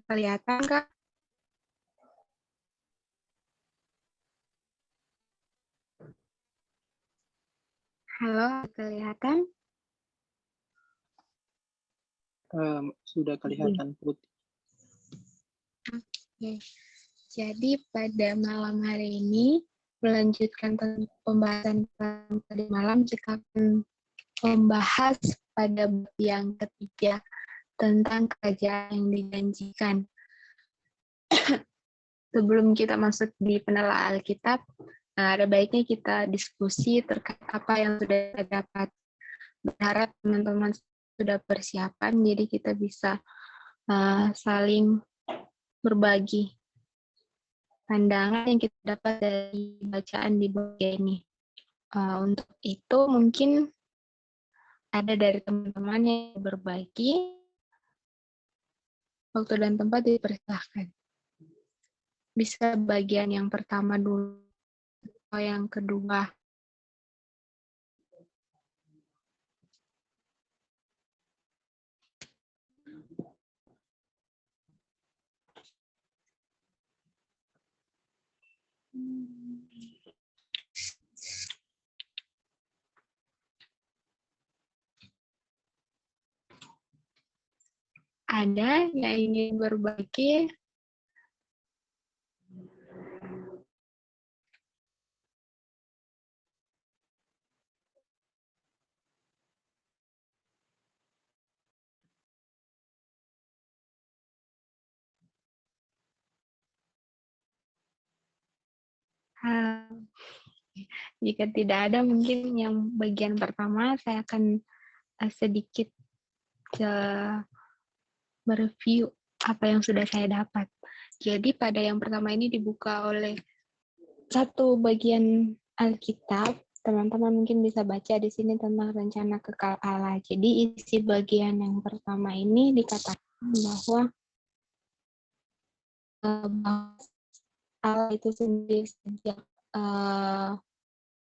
Kelihatan, Kak? Halo, kelihatan? Sudah kelihatan putih. Oke. Jadi pada malam hari ini, melanjutkan pembahasan tadi malam, kita akan membahas pada bab yang ketiga tentang kerajaan yang dijanjikan. Sebelum kita masuk di penelaah Alkitab, ada baiknya kita diskusi terkait apa yang sudah kita dapat. Berharap teman-teman sudah persiapan, jadi kita bisa saling berbagi pandangan yang kita dapat dari bacaan di buku ini. Untuk itu mungkin ada dari teman-teman yang berbagi, waktu dan tempat dipersilahkan. Bisa bagian yang pertama dulu atau yang kedua. Ada yang ingin berbagi? Jika tidak ada, mungkin yang bagian pertama saya akan sedikit mereview apa yang sudah saya dapat. Jadi pada yang pertama ini dibuka oleh satu bagian Alkitab. Teman-teman mungkin bisa baca di sini tentang rencana kekal Allah. Jadi isi bagian yang pertama ini dikatakan bahwa Allah itu sendiri sejak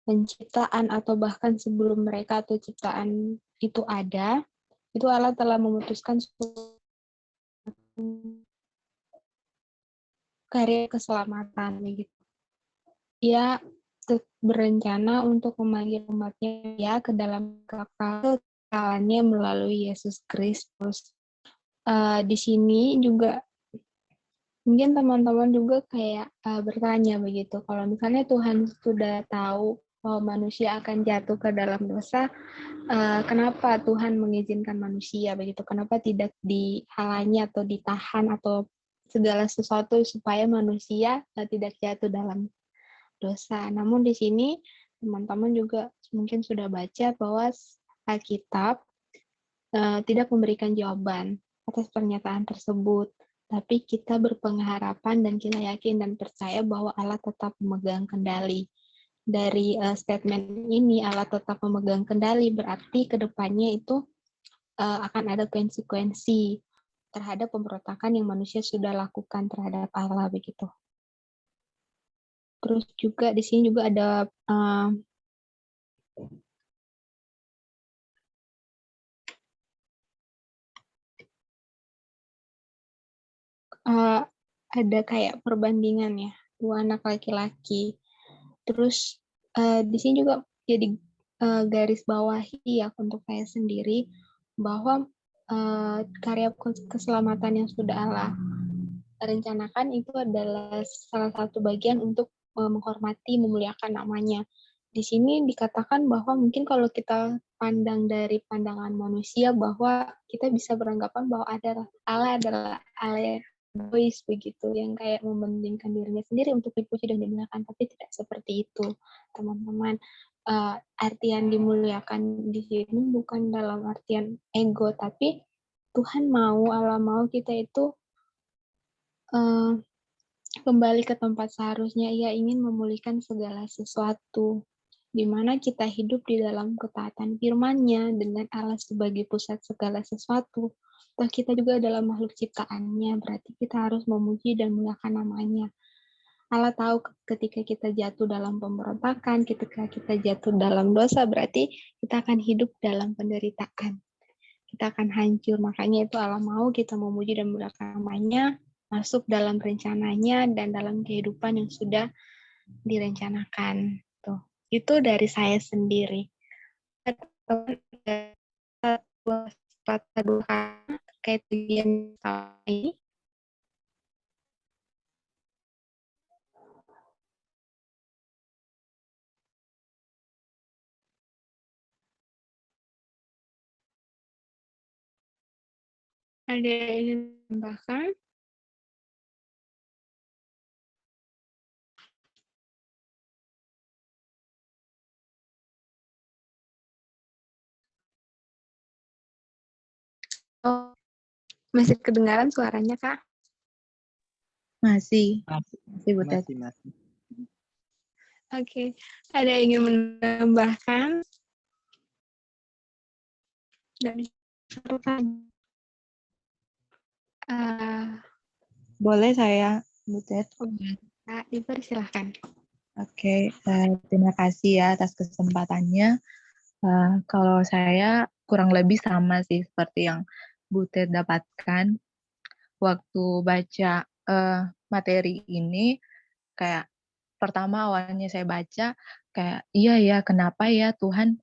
penciptaan atau bahkan sebelum mereka atau ciptaan itu ada, itu Allah telah memutuskan karya keselamatan begitu. Ia berencana untuk memanggil umatnya ya ke dalam kekalahannya melalui Yesus Kristus. Di sini juga mungkin teman-teman juga kayak bertanya begitu, kalau misalnya Tuhan sudah tahu bahwa manusia akan jatuh ke dalam dosa, kenapa Tuhan mengizinkan manusia begitu? Kenapa tidak dihalangi atau ditahan atau segala sesuatu supaya manusia tidak jatuh dalam dosa? Namun di sini teman-teman juga mungkin sudah baca bahwa Alkitab tidak memberikan jawaban atas pernyataan tersebut. Tapi kita berpengharapan dan kita yakin dan percaya bahwa Allah tetap memegang kendali. Dari statement ini, Allah tetap memegang kendali, berarti ke depannya itu akan ada konsekuensi terhadap pemberontakan yang manusia sudah lakukan terhadap Allah begitu. Terus juga di sini juga ada ada kayak perbandingan ya, 2 anak laki-laki. Terus di sini juga jadi garis bawahi ya untuk saya sendiri bahwa karya keselamatan yang sudah Allah rencanakan itu adalah salah satu bagian untuk menghormati, memuliakan namanya. Di sini dikatakan bahwa mungkin kalau kita pandang dari pandangan manusia bahwa kita bisa beranggapan bahwa Allah adalah Allah egois begitu, yang kayak mementingkan dirinya sendiri untuk dipuji dan dimuliakan, tapi tidak seperti itu, teman-teman. Artian dimuliakan di sini bukan dalam artian ego, tapi Tuhan Allah mau kita itu kembali ke tempat seharusnya. Ia ingin memulihkan segala sesuatu, di mana kita hidup di dalam ketaatan firman-Nya dengan Allah sebagai pusat segala sesuatu. Toh kita juga adalah makhluk ciptaannya, berarti kita harus memuji dan memuliakan namanya. Allah tahu ketika kita jatuh dalam pemberontakan, ketika kita jatuh dalam dosa, berarti kita akan hidup dalam penderitaan. kita akan hancur. Makanya itu Allah mau kita memuji dan memuliakan namanya, masuk dalam rencananya dan dalam kehidupan yang sudah direncanakan. Tuh. Itu dari saya sendiri. Sepatah dua kata terkait ujian ini. Ada yang ingin tambahkan? Oh, masih kedengaran suaranya, Kak? Masih Masih, Butet. masih. Oke, ada yang ingin menambahkan? Dari Boleh saya, Butet? Kak, dipersilahkan. Oke, terima kasih ya atas kesempatannya. Kalau saya kurang lebih sama sih seperti yang Butet dapatkan waktu baca materi ini. Kayak pertama awalnya saya baca kayak iya ya kenapa ya Tuhan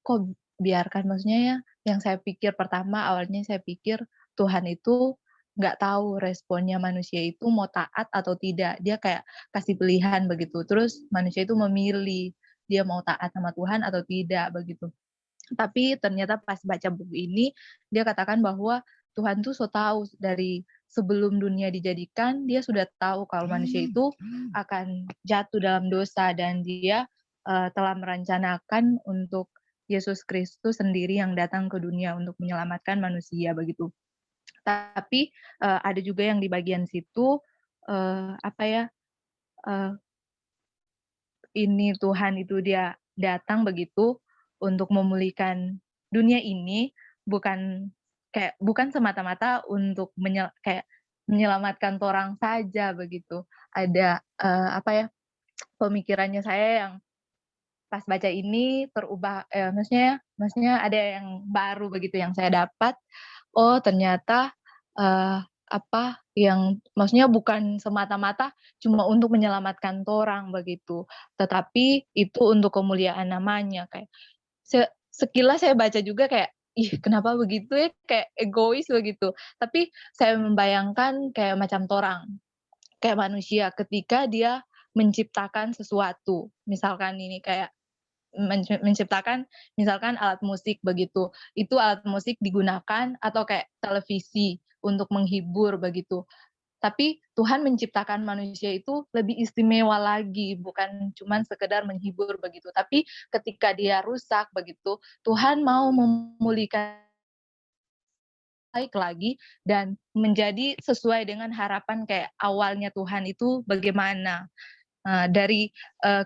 kok biarkan, maksudnya ya yang saya pikir pertama awalnya saya pikir Tuhan itu nggak tahu responnya manusia itu mau taat atau tidak, dia kayak kasih pilihan begitu, terus manusia itu memilih dia mau taat sama Tuhan atau tidak begitu. Tapi ternyata pas baca buku ini dia katakan bahwa Tuhan tuh so tahu dari sebelum dunia dijadikan, dia sudah tahu kalau manusia itu akan jatuh dalam dosa dan dia telah merencanakan untuk Yesus Kristus sendiri yang datang ke dunia untuk menyelamatkan manusia begitu. Tapi ada juga yang di bagian situ ini Tuhan itu dia datang begitu untuk memulihkan dunia ini, bukan semata-mata untuk menyelamatkan orang saja begitu. Ada pemikirannya saya yang pas baca ini terubah, maksudnya ada yang baru begitu yang saya dapat. Oh ternyata yang maksudnya bukan semata-mata cuma untuk menyelamatkan orang begitu, tetapi itu untuk kemuliaan namanya. Kayak sekilas saya baca juga kayak, ih kenapa begitu ya, kayak egois begitu. Tapi saya membayangkan kayak macam torang, kayak manusia ketika dia menciptakan sesuatu, misalkan ini kayak menciptakan misalkan alat musik begitu, itu alat musik digunakan atau kayak televisi untuk menghibur begitu. Tapi Tuhan menciptakan manusia itu lebih istimewa lagi, bukan cuma sekedar menghibur begitu. Tapi ketika dia rusak begitu, Tuhan mau memulihkan baik lagi dan menjadi sesuai dengan harapan kayak awalnya Tuhan itu bagaimana. Dari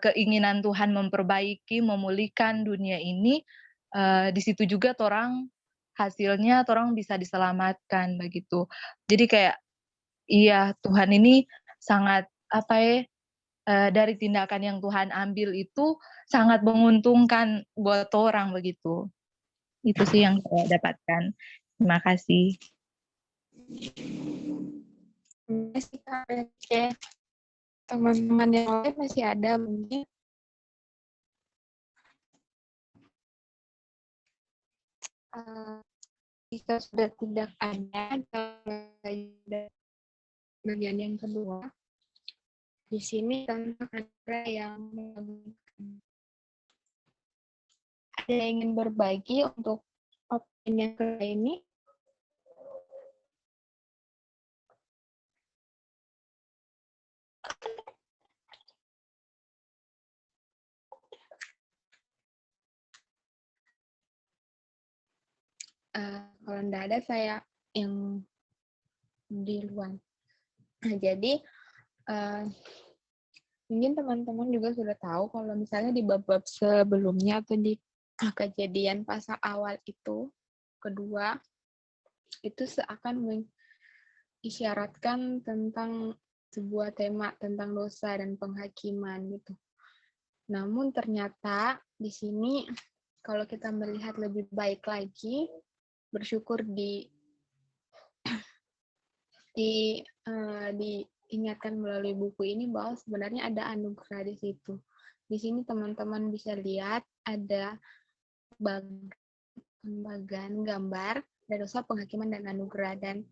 keinginan Tuhan memperbaiki, memulihkan dunia ini, di situ juga hasilnya torang bisa diselamatkan begitu. Jadi kayak iya Tuhan ini sangat dari tindakan yang Tuhan ambil itu sangat menguntungkan buat orang begitu. Itu sih yang saya dapatkan. Terima kasih. Terima kasih, Kak. Oke. Teman-teman yang lain masih ada mungkin jika sudah tidak ada bagian yang kedua, di sini tentang ada yang ada yang ingin berbagi untuk opini yang kedua ini. Kalau tidak ada saya yang di luar. Nah, jadi mungkin teman-teman juga sudah tahu kalau misalnya di bab-bab sebelumnya atau di kejadian pasal awal itu kedua itu seakan mengisyaratkan tentang sebuah tema tentang dosa dan penghakiman gitu. Namun ternyata di sini kalau kita melihat lebih baik lagi, bersyukur diingatkan melalui buku ini bahwa sebenarnya ada anugerah di situ. Di sini teman-teman bisa lihat ada pembagian gambar dari dosa, penghakiman, dan anugerah. Dan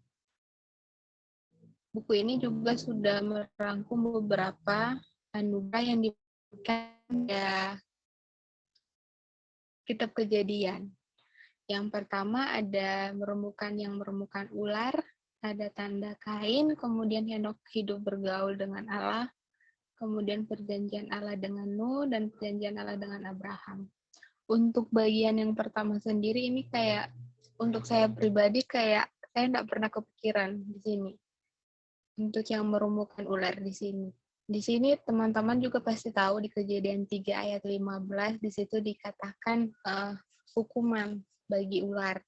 buku ini juga sudah merangkum beberapa anugerah yang diberikan ya Kitab Kejadian. Yang pertama ada yang merembukan ular, ada tanda Kain, kemudian Henokh hidup bergaul dengan Allah, kemudian perjanjian Allah dengan Nuh, dan perjanjian Allah dengan Abraham. Untuk bagian yang pertama sendiri ini kayak untuk saya pribadi kayak saya tidak pernah kepikiran di sini untuk yang merumbukan ular di sini. Di sini teman-teman juga pasti tahu di Kejadian 3 ayat 15 di situ dikatakan hukuman bagi ular.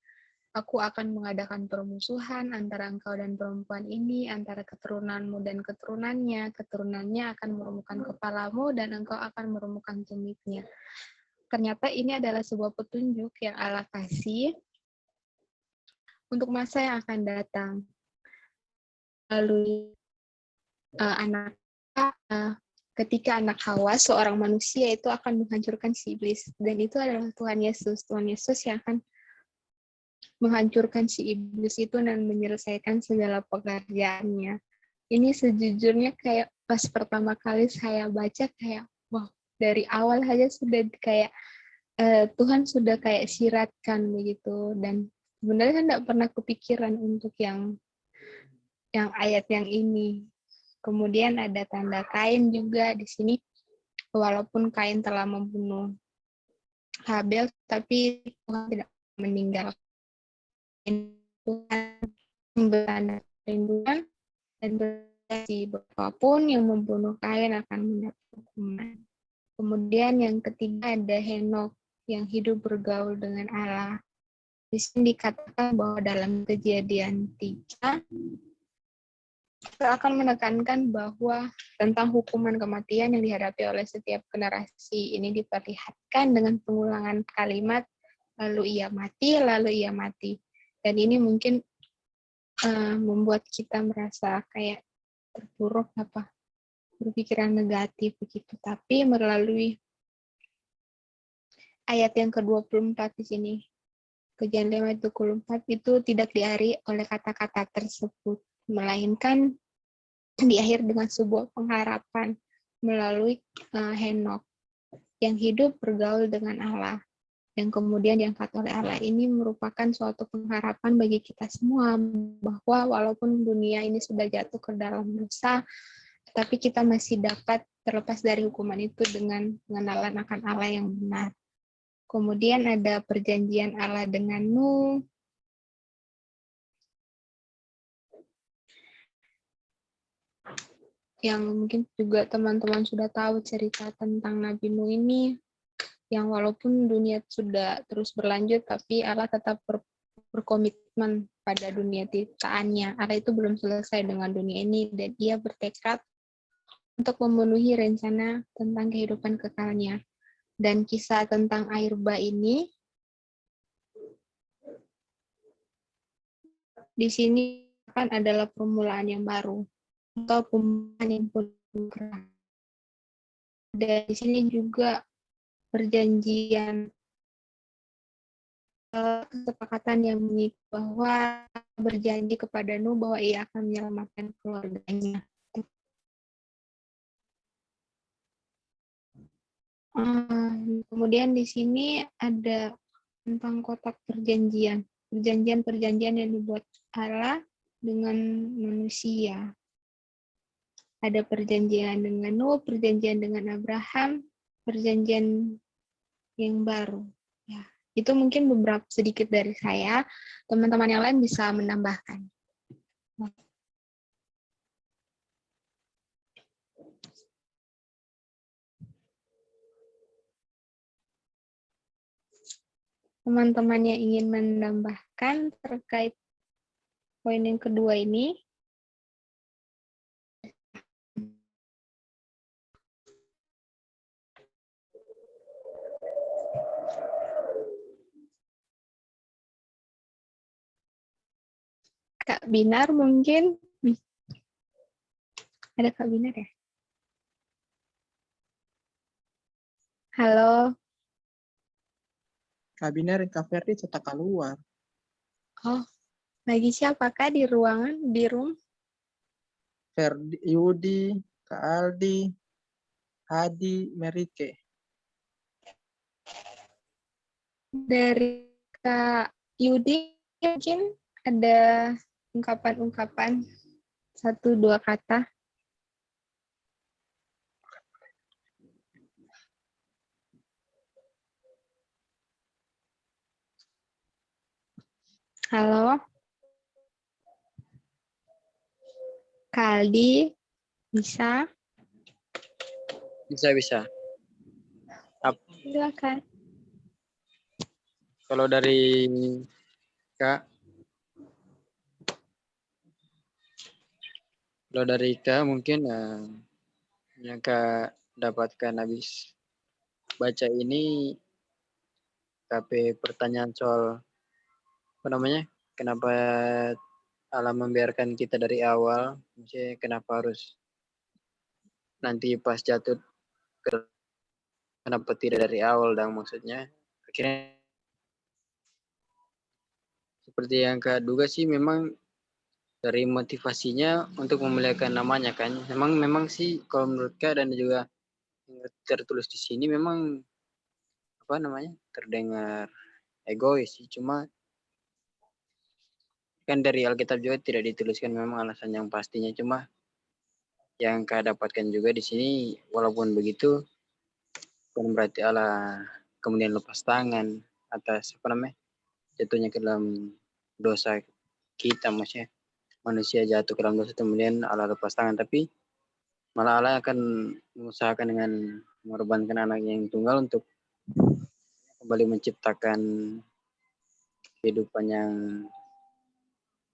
Aku akan mengadakan permusuhan antara engkau dan perempuan ini, antara keturunanmu dan keturunannya. Keturunannya akan merumbukan kepalamu dan engkau akan merumbukan tumitnya. Ternyata ini adalah sebuah petunjuk yang Allah kasih untuk masa yang akan datang. Lalu ketika anak Hawa, seorang manusia itu akan menghancurkan si iblis. Dan itu adalah Tuhan Yesus. Tuhan Yesus yang akan menghancurkan si iblis itu dan menyelesaikan segala pekerjaannya. Ini sejujurnya kayak pas pertama kali saya baca kayak, wow, dari awal aja sudah kayak Tuhan sudah kayak siratkan begitu. Dan sebenarnya saya tidak pernah kepikiran untuk yang ayat yang ini. Kemudian ada tanda Kain juga di sini. Walaupun Kain telah membunuh Habel, tapi Tuhan tidak meninggalkan. Tuhan memberi perlindungan dan berjanji apapun yang membunuh Kain akan mendapat hukuman. Kemudian yang ketiga ada Henokh yang hidup bergaul dengan Allah. Di sini dikatakan bahwa dalam Kejadian 3 kita akan menekankan bahwa tentang hukuman kematian yang dihadapi oleh setiap generasi ini diperlihatkan dengan pengulangan kalimat lalu ia mati. Dan ini mungkin membuat kita merasa kayak terpuruk berpikiran negatif begitu. Tapi melalui ayat yang ke-24 di sini, Kejadian 5:24 itu tidak diakhiri oleh kata-kata tersebut, melainkan di akhir dengan sebuah pengharapan melalui Henokh yang hidup bergaul dengan Allah. Yang kemudian diangkat oleh Allah ini merupakan suatu pengharapan bagi kita semua bahwa walaupun dunia ini sudah jatuh ke dalam dosa, tapi kita masih dapat terlepas dari hukuman itu dengan pengenalan akan Allah yang benar. Kemudian ada perjanjian Allah dengan Nuh. Yang mungkin juga teman-teman sudah tahu cerita tentang Nabi Nuh ini, yang walaupun dunia sudah terus berlanjut, tapi Allah tetap berkomitmen pada dunia ciptaannya. Allah itu belum selesai dengan dunia ini, dan ia bertekad untuk memenuhi rencana tentang kehidupan kekalnya. Dan kisah tentang air bah ini, di sini kan adalah permulaan yang baru, atau permulaan yang penuh kerah. Dan di sini juga perjanjian kesepakatan yang mengikat bahwa berjanji kepada Nuh bahwa ia akan menyelamatkan keluarganya. Kemudian di sini ada tentang kotak perjanjian, perjanjian yang dibuat Allah dengan manusia. Ada perjanjian dengan Nuh, perjanjian dengan Abraham, perjanjian yang baru. Ya, itu mungkin beberapa sedikit dari saya. Teman-teman yang lain bisa menambahkan. Teman-teman yang ingin menambahkan terkait poin yang kedua ini? Kak Binar mungkin. Ada Kak Binar ya? Halo. Kak Binar, Kak Ferdi cetak keluar. Oh, lagi siapa Kak di ruangan, di room? Ferdi, Yudi, Kak Aldi, Hadi, Merike. Dari Kak Yudi mungkin ada ungkapan-ungkapan 1-2 kata. Halo, Kak Aldi, bisa? Bisa. Silakan. Kalau dari Kak, mungkin yang Kak dapatkan habis baca ini, tapi pertanyaan soal apa namanya? Kenapa Allah membiarkan kita dari awal? Maksudnya kenapa harus nanti pas jatuh, kenapa tidak dari awal dan maksudnya akhirnya seperti yang Kak duga sih memang dari motivasinya untuk memuliakan namanya kan. Memang sih kalau menurut Kak dan juga yang tertulis di sini memang apa namanya? Terdengar egois sih, cuma kan dari Alkitab juga tidak dituliskan memang alasan yang pastinya, cuma yang Kak dapatkan juga di sini walaupun begitu bukan berarti Allah kemudian lepas tangan atas apa namanya? Jatuhnya ke dalam dosa kita, maksudnya manusia jatuh ke dalam dosa kemudian Allah lepas tangan, tapi malah Allah akan mengusahakan dengan mengorbankan anaknya yang tunggal untuk kembali menciptakan kehidupan yang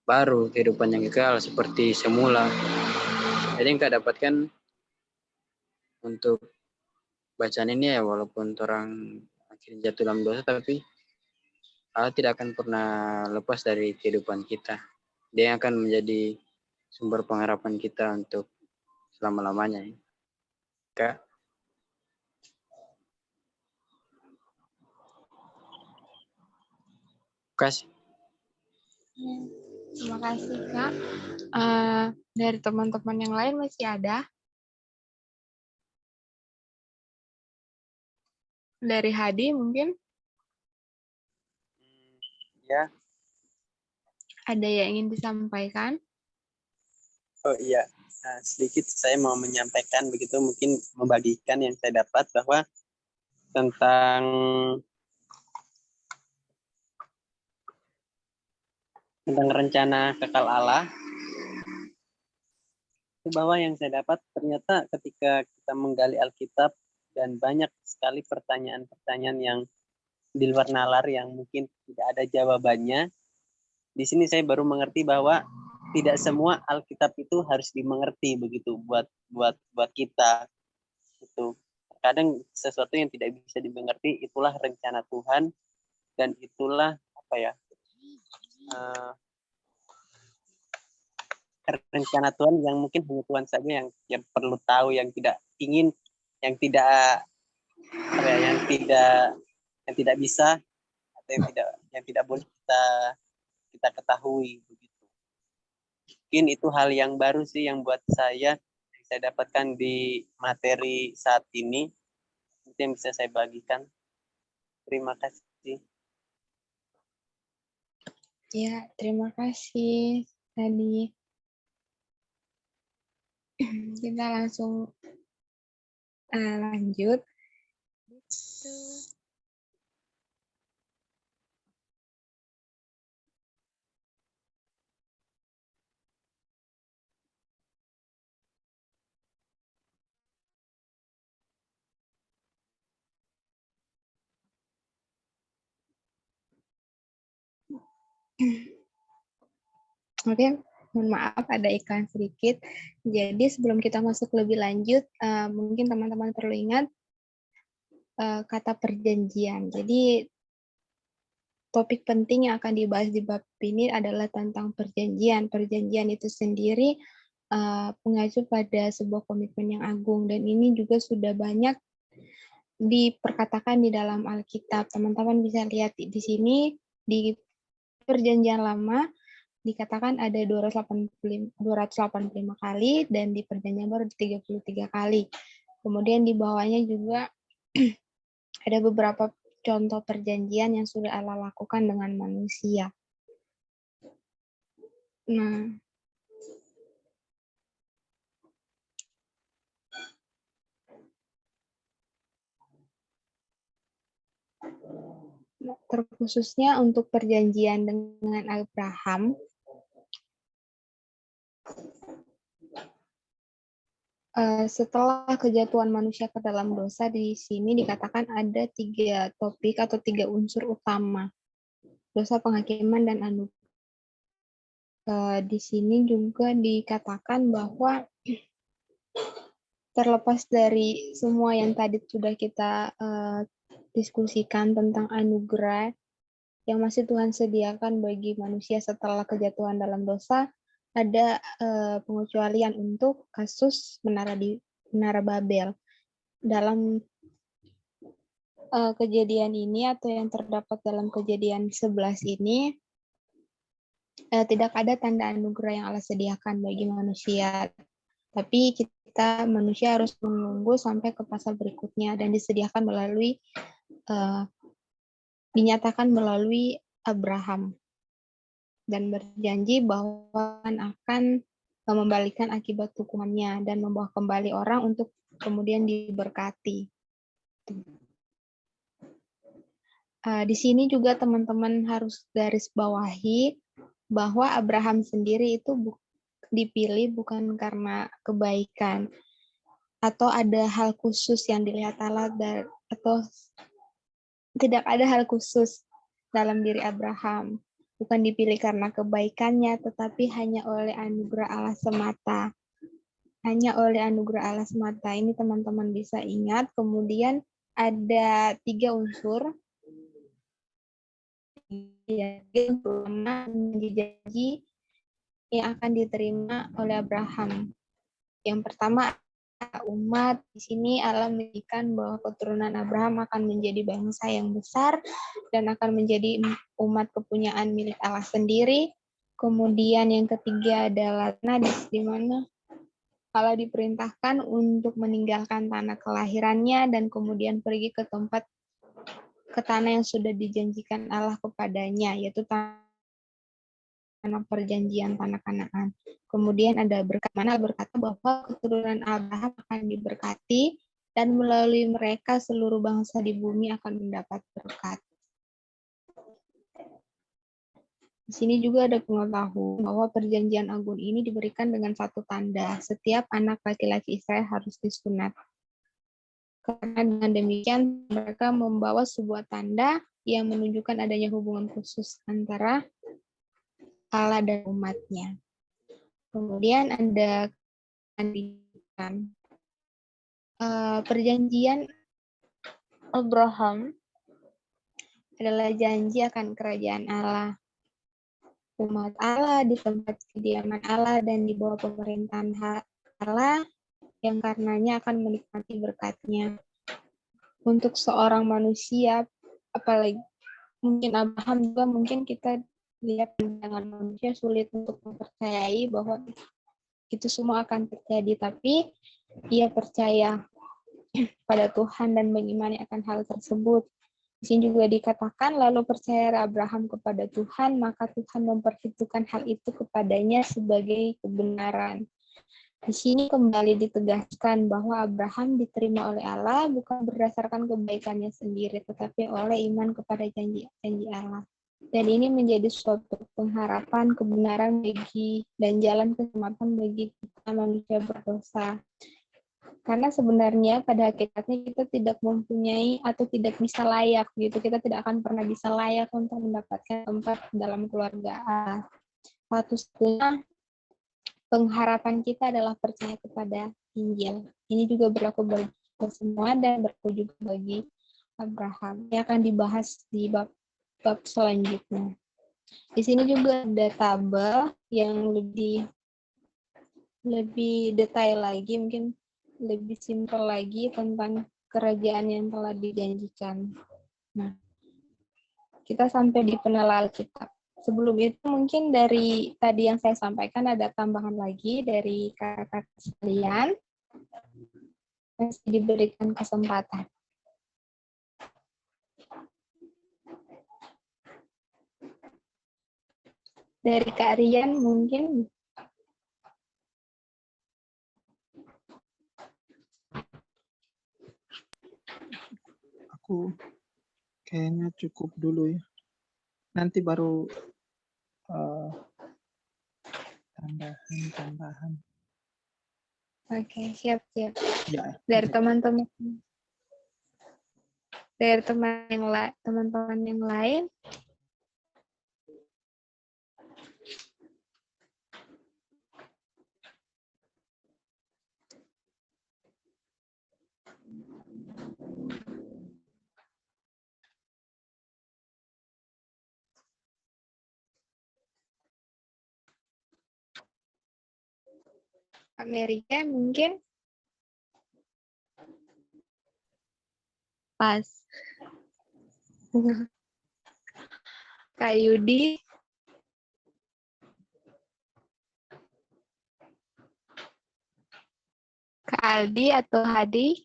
baru, kehidupan yang kekal seperti semula. Jadi yang Kak dapatkan untuk bacaan ini ya, walaupun orang akhirnya jatuh dalam dosa, tapi Allah tidak akan pernah lepas dari kehidupan kita. Dia akan menjadi sumber pengharapan kita untuk selama-lamanya. Kak, kasih. Terima kasih Kak. Dari teman-teman yang lain masih ada? Dari Hadi mungkin Ya, ada yang ingin disampaikan? oh iya. Nah, sedikit saya mau menyampaikan begitu, mungkin membagikan yang saya dapat bahwa tentang rencana kekal Allah, itu bahwa yang saya dapat ternyata ketika kita menggali Alkitab dan banyak sekali pertanyaan-pertanyaan yang di luar nalar yang mungkin tidak ada jawabannya. Di sini saya baru mengerti bahwa tidak semua Alkitab itu harus dimengerti begitu buat kita. Itu kadang sesuatu yang tidak bisa dimengerti itulah rencana Tuhan dan itulah apa ya rencana Tuhan yang mungkin hanya Tuhan saja yang perlu tahu, yang tidak ingin, yang tidak apa ya, yang tidak bisa atau yang tidak boleh kita ketahui begitu. Mungkin itu hal yang baru sih yang buat saya yang saya dapatkan di materi saat ini. Itu yang bisa saya bagikan. Terima kasih. Ya, terima kasih tadi. Kita langsung lanjut. Oke, mohon maaf ada iklan sedikit. Jadi sebelum kita masuk lebih lanjut, mungkin teman-teman perlu ingat kata perjanjian. Jadi topik penting yang akan dibahas di bab ini adalah tentang perjanjian. Perjanjian itu sendiri mengacu pada sebuah komitmen yang agung, dan ini juga sudah banyak diperkatakan di dalam Alkitab. Teman-teman bisa lihat di sini di Perjanjian Lama dikatakan ada 285 kali, dan di Perjanjian Baru 33 kali. Kemudian di bawahnya juga ada beberapa contoh perjanjian yang sudah Allah lakukan dengan manusia. Nah, terkhususnya untuk perjanjian dengan Abraham, setelah kejatuhan manusia ke dalam dosa, di sini dikatakan ada 3 topik atau 3 unsur utama: dosa, penghakiman, dan anugerah. Di sini juga dikatakan bahwa terlepas dari semua yang tadi sudah kita diskusikan tentang anugerah yang masih Tuhan sediakan bagi manusia setelah kejatuhan dalam dosa, ada pengecualian untuk kasus Menara Babel. Dalam kejadian ini, atau yang terdapat dalam Kejadian 11 ini, tidak ada tanda anugerah yang Allah sediakan bagi manusia. Tapi kita manusia harus menunggu sampai ke pasal berikutnya, dan disediakan melalui dinyatakan melalui Abraham, dan berjanji bahwa akan membalikan akibat hukumannya dan membawa kembali orang untuk kemudian diberkati. Di sini juga teman-teman harus garis bawahi bahwa Abraham sendiri itu dipilih bukan karena kebaikan atau ada hal khusus yang dilihat Allah, atau tidak ada hal khusus dalam diri Abraham. Bukan dipilih karena kebaikannya, tetapi hanya oleh anugerah Allah semata. Hanya oleh anugerah Allah semata. Ini teman-teman bisa ingat. Kemudian ada 3 unsur. Yang pertama, janji yang akan diterima oleh Abraham. Yang pertama, umat. Di sini Allah menjanjikan bahwa keturunan Abraham akan menjadi bangsa yang besar dan akan menjadi umat kepunyaan milik Allah sendiri. Kemudian yang ketiga adalah di mana Allah diperintahkan untuk meninggalkan tanah kelahirannya dan kemudian pergi ke tanah yang sudah dijanjikan Allah kepadanya, yaitu tanah perjanjian, tanah Kanaan. Kemudian ada berkat, mana berkata bahwa keturunan Abraham akan diberkati dan melalui mereka seluruh bangsa di bumi akan mendapat berkat. Di sini juga ada pengetahuan bahwa perjanjian agung ini diberikan dengan satu tanda: setiap anak laki-laki Israel harus disunat. Karena dengan demikian mereka membawa sebuah tanda yang menunjukkan adanya hubungan khusus antara Allah dan umatnya. Kemudian ada perjanjian Abraham adalah janji akan kerajaan Allah. Umat Allah di tempat kediaman Allah dan di bawah pemerintahan Allah, yang karenanya akan menikmati berkatnya. Untuk seorang manusia, apalagi mungkin Abraham juga, mungkin kita lihat dengan manusia sulit untuk mempercayai bahwa itu semua akan terjadi, tapi ia percaya pada Tuhan dan mengimani akan hal tersebut. Di sini juga dikatakan, lalu percaya Abraham kepada Tuhan, maka Tuhan memperhitungkan hal itu kepadanya sebagai kebenaran. Di sini kembali ditegaskan bahwa Abraham diterima oleh Allah bukan berdasarkan kebaikannya sendiri, tetapi oleh iman kepada janji-janji Allah. Dan ini menjadi suatu pengharapan kebenaran dan jalan keselamatan bagi kita manusia berdosa. Karena sebenarnya pada hakikatnya kita tidak mempunyai atau tidak bisa layak gitu. Kita tidak akan pernah bisa layak untuk mendapatkan tempat dalam keluarga Allah. Satu-satunya pengharapan kita adalah percaya kepada Injil. Ini juga berlaku bagi kita semua dan berlaku juga bagi Abraham. Yang akan dibahas di bab bab selanjutnya. Di sini juga ada tabel yang lebih detail lagi, mungkin lebih simpel lagi tentang kerajaan yang telah dijanjikan. Nah, kita sampai di penelaan Alkitab. Sebelum itu mungkin dari tadi yang saya sampaikan ada tambahan lagi dari kakak sekalian. Masih diberikan kesempatan. Dari Kak Rian mungkin. Aku kayaknya cukup dulu ya. Nanti baru tambahan. Oke, siap. Ya. Dari teman-teman yang lain. Amerika mungkin. Pas. Kak Yudi. Kak Aldi atau Hadi.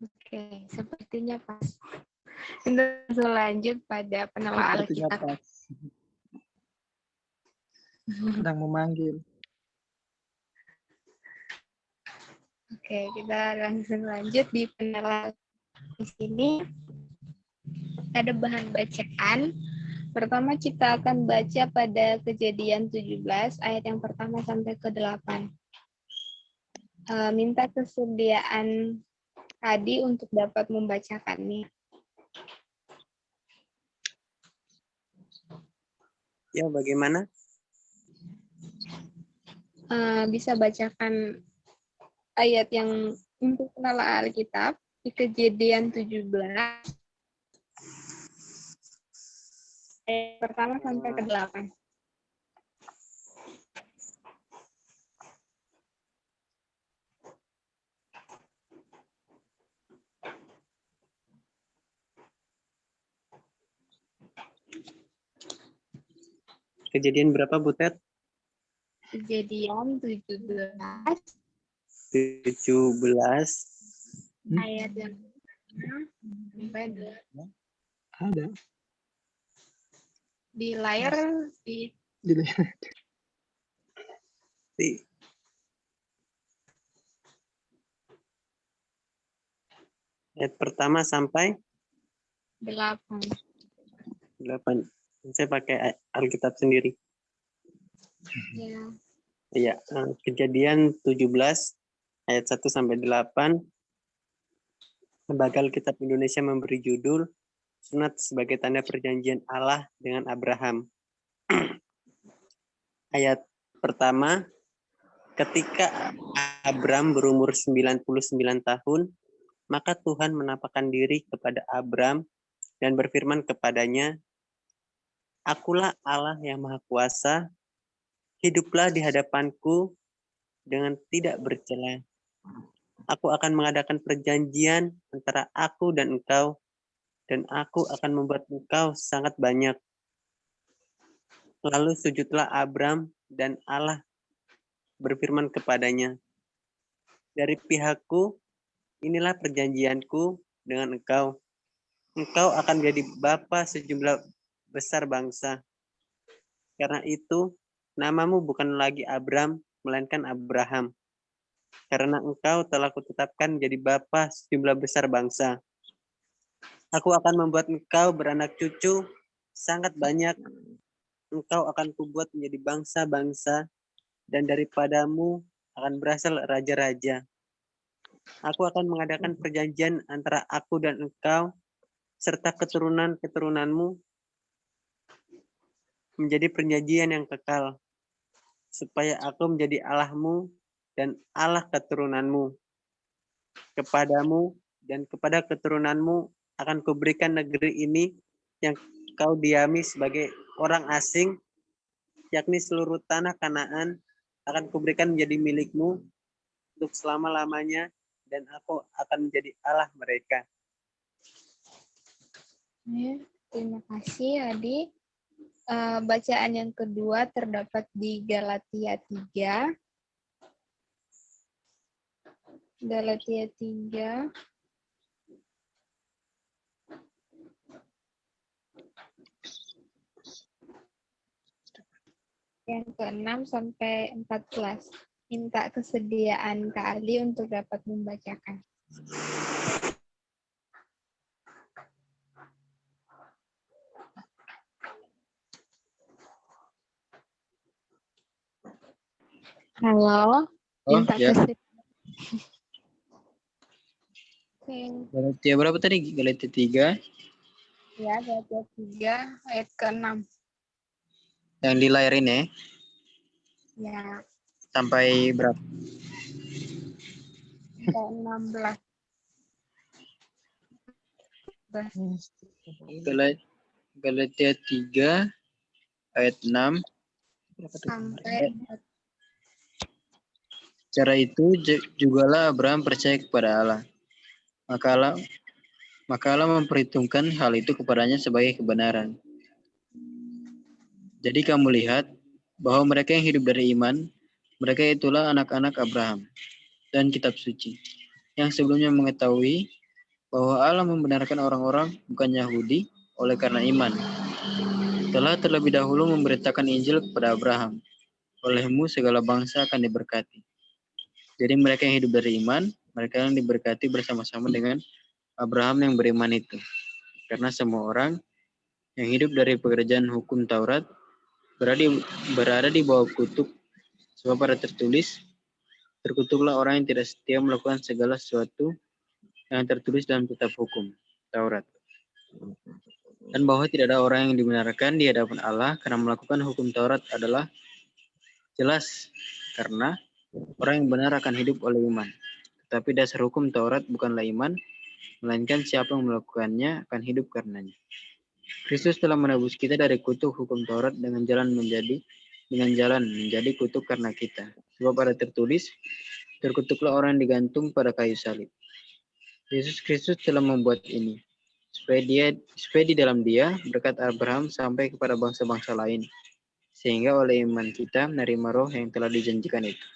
Oke, sepertinya pas. Untuk lanjut pada penelaan Sepertinya Alkitab. pas. Sedang memanggil. Oke, kita langsung lanjut di penelaan. Di sini ada bahan bacaan. Pertama kita akan baca pada Kejadian 17 ayat yang pertama sampai ke 8. Minta kesediaan Hadi untuk dapat membacakannya. Ya, bagaimana? Bisa bacakan ayat yang untuk penelaan Alkitab di Kejadian 17 ayat pertama sampai ke 8. Kejadian berapa, Butet? Kejadian 17 ayat yang sampai Ada. di layar di ayat pertama sampai 8. 8. Saya pakai Alkitab sendiri. Ya. Iya, Kejadian 17 ayat 1 sampai 8. Lembaga Alkitab Indonesia memberi judul Sunat sebagai tanda perjanjian Allah dengan Abraham. Ayat pertama, ketika Abram berumur 99 tahun, maka Tuhan menampakkan diri kepada Abram dan berfirman kepadanya, Akulah Allah yang Maha Kuasa, hiduplah di hadapanku dengan tidak bercela. Aku akan mengadakan perjanjian antara aku dan engkau, dan aku akan membuat engkau sangat banyak. Lalu sujudlah Abram dan Allah berfirman kepadanya, dari pihakku, inilah perjanjianku dengan engkau. Engkau akan menjadi bapa sejumlah besar bangsa. Karena itu, namamu bukan lagi Abram, melainkan Abraham. Karena engkau telah kutetapkan menjadi bapa sejumlah besar bangsa. Aku akan membuat engkau beranak cucu sangat banyak. Engkau akan kubuat menjadi bangsa-bangsa, dan daripadamu akan berasal raja-raja. Aku akan mengadakan perjanjian antara aku dan engkau, serta keturunan-keturunanmu, menjadi perjanjian yang kekal, supaya aku menjadi Allahmu dan Allah keturunanmu. kepadamu dan kepada keturunanmu akan kuberikan negeri ini yang kau diami sebagai orang asing, yakni seluruh tanah Kanaan akan kuberikan menjadi milikmu untuk selama-lamanya, dan aku akan menjadi Allah mereka. Terima kasih, Adi. Bacaan yang kedua terdapat di Galatia 3. Galatia 3. Yang ke-6 sampai 14. Minta kesediaan Kak Ali untuk dapat membacakan. Halo, minta ya. kesediaan. Galatia berapa tadi? Galatia 3. Ya, Galatia 3 ayat ke-6. Yang di layar ini Ya, sampai berapa? ke-16. Galatia 3 ayat 6. Sampai Cara itu jugalah Abraham percaya kepada Allah. Maka Allah memperhitungkan hal itu kepadanya sebagai kebenaran. Jadi kamu lihat bahwa mereka yang hidup dari iman, mereka itulah anak-anak Abraham dan kitab suci, yang sebelumnya mengetahui bahwa Allah membenarkan orang-orang bukan Yahudi oleh karena iman. Telah terlebih dahulu memberitakan Injil kepada Abraham. Olehmu segala bangsa akan diberkati. Jadi mereka yang hidup dari iman, mereka yang diberkati bersama-sama dengan Abraham yang beriman itu. Karena semua orang yang hidup dari pekerjaan hukum Taurat berada di bawah kutuk. Sebab ada tertulis, terkutuklah orang yang tidak setia melakukan segala sesuatu yang tertulis dalam kitab hukum Taurat. Dan bahwa tidak ada orang yang dibenarkan di hadapan Allah karena melakukan hukum Taurat adalah jelas, karena orang yang benar akan hidup oleh iman. Tetapi dasar hukum Taurat bukanlah iman, melainkan siapa yang melakukannya akan hidup karenanya. Kristus telah menebus kita dari kutuk hukum Taurat dengan jalan menjadi kutuk karena kita. Sebab ada tertulis, terkutuklah orang yang digantung pada kayu salib. Yesus Kristus telah membuat ini, supaya di dalam Dia berkat Abraham sampai kepada bangsa-bangsa lain, sehingga oleh iman kita menerima roh yang telah dijanjikan itu.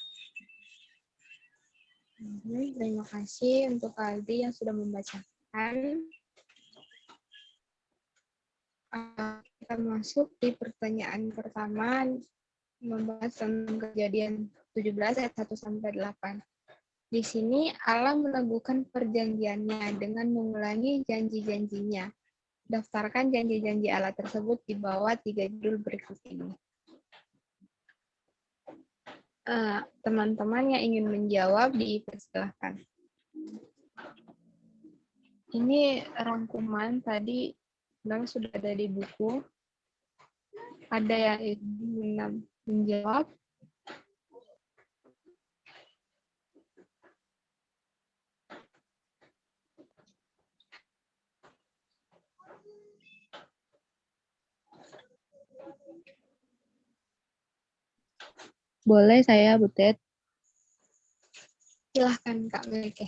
Terima kasih untuk Aldi yang sudah membacakan. Kita masuk di pertanyaan pertama, membahas tentang Kejadian 17 ayat 1 sampai 8. Di sini Allah meneguhkan perjanjiannya dengan mengulangi janji-janjinya. Daftarkan janji-janji Allah tersebut di bawah 3 judul berikut ini. Teman-teman yang ingin menjawab dipersilahkan. Ini rangkuman tadi sudah ada di buku. Ada yang ingin menjawab? Boleh saya, Butet? Silahkan Kak Melike.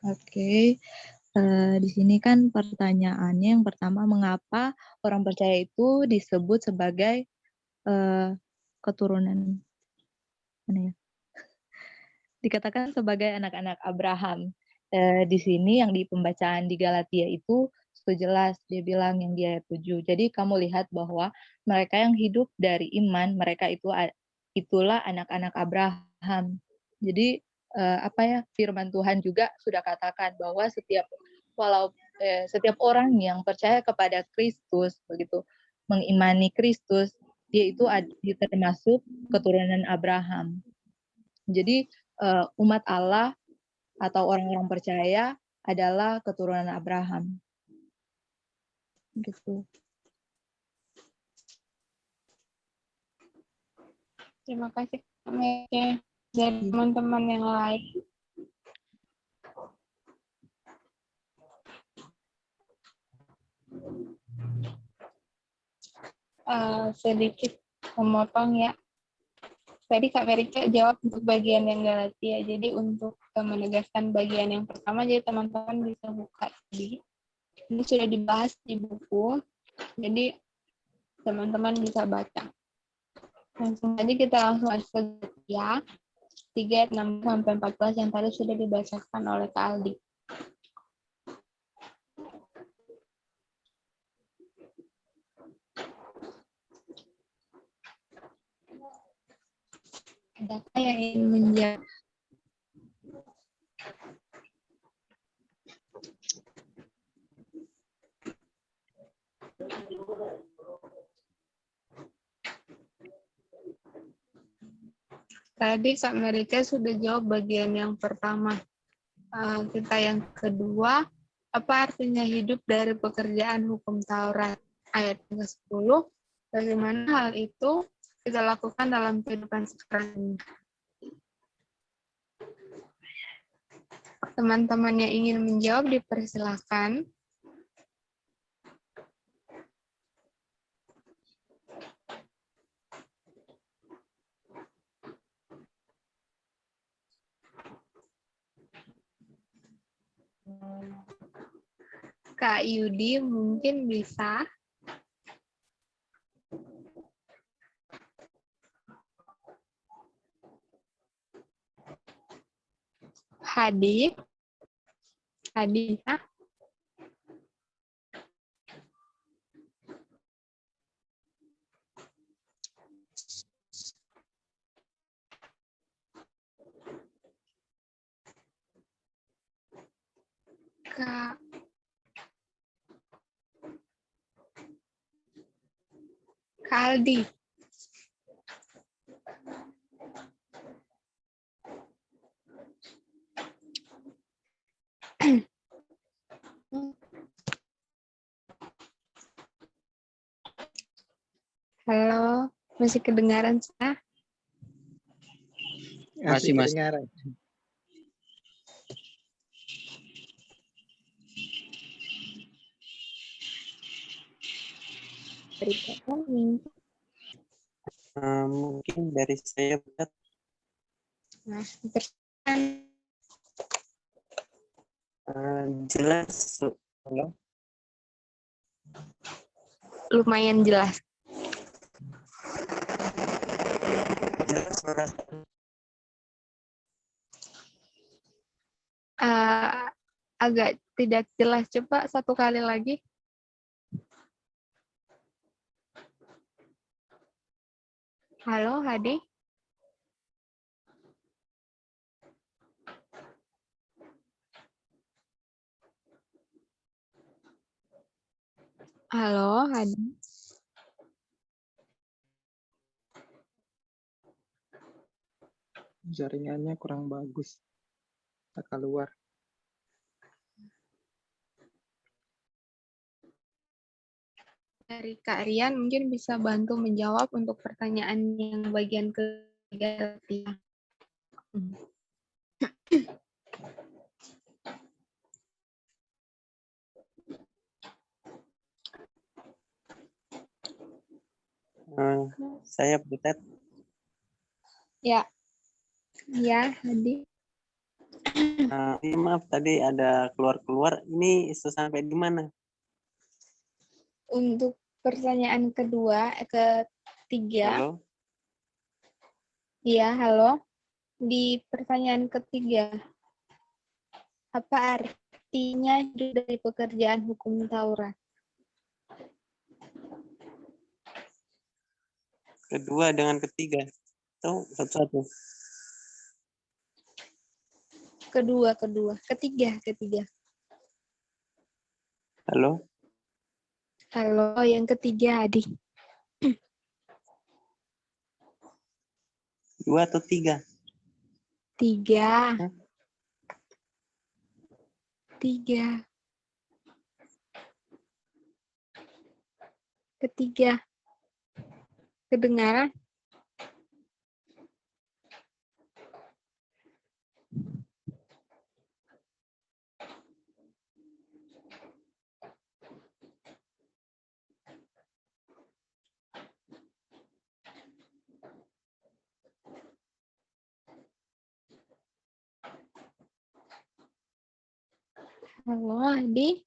Oke. Di sini kan pertanyaannya yang pertama, mengapa orang percaya itu disebut sebagai keturunan mana ya? Dikatakan sebagai anak-anak Abraham. Di sini yang di pembacaan di Galatia itu jelas dia bilang yang di ayat 7. Jadi kamu lihat bahwa mereka yang hidup dari iman, mereka itulah anak-anak Abraham. Jadi firman Tuhan juga sudah katakan bahwa setiap orang yang percaya kepada Kristus, begitu mengimani Kristus, dia itu termasuk keturunan Abraham. Jadi umat Allah atau orang-orang percaya adalah keturunan Abraham. Gitu. Terima kasih Kak Melike. Dari teman-teman yang lain. Sedikit memotong ya. Tadi Kak Merika jawab untuk bagian yang Galatia. Jadi untuk menegaskan bagian yang pertama, jadi teman-teman bisa buka tadi. Ini sudah dibahas di buku, jadi teman-teman bisa baca. Langsung aja kita langsung masuk ke Galatia 3 ayat 6 sampai 14 yang tadi sudah dibacakan oleh Kak Aldi. Adakah yang ingin menjawab? Tadi Kak Merika sudah jawab bagian yang pertama. Kita yang kedua, apa artinya hidup dari pekerjaan hukum Taurat? Ayat ke-10, bagaimana hal itu kita lakukan dalam kehidupan sekarang? Teman-teman yang ingin menjawab dipersilahkan. Kak Yudi mungkin bisa. Hadi bisa. Kak Aldi. Halo, masih kedengaran saya? Masih, Mas. kedengaran. Mungkin dari saya buat Nah, jelas. Halo? lumayan jelas. Jelas merasa Agak tidak jelas. Coba satu kali lagi. Halo, Hadi. Halo, Hadi. Jaringannya kurang bagus. Tak keluar. Dari Kak Rian mungkin bisa bantu menjawab untuk pertanyaan yang bagian ketiga. saya buat Ya, ya, Hadi. maaf tadi ada keluar-keluar. Ini sampai di mana? Untuk pertanyaan ketiga, Halo? ya, halo. Di pertanyaan ketiga, apa artinya hidup dari pekerjaan hukum Taurat? Kedua dengan ketiga. Tahu satu-satu. Ketiga. Halo? Halo, yang ketiga, Adi. 2 atau 3? 3. Hah? 3. Ketiga. Kedengaran? Halo, Adi.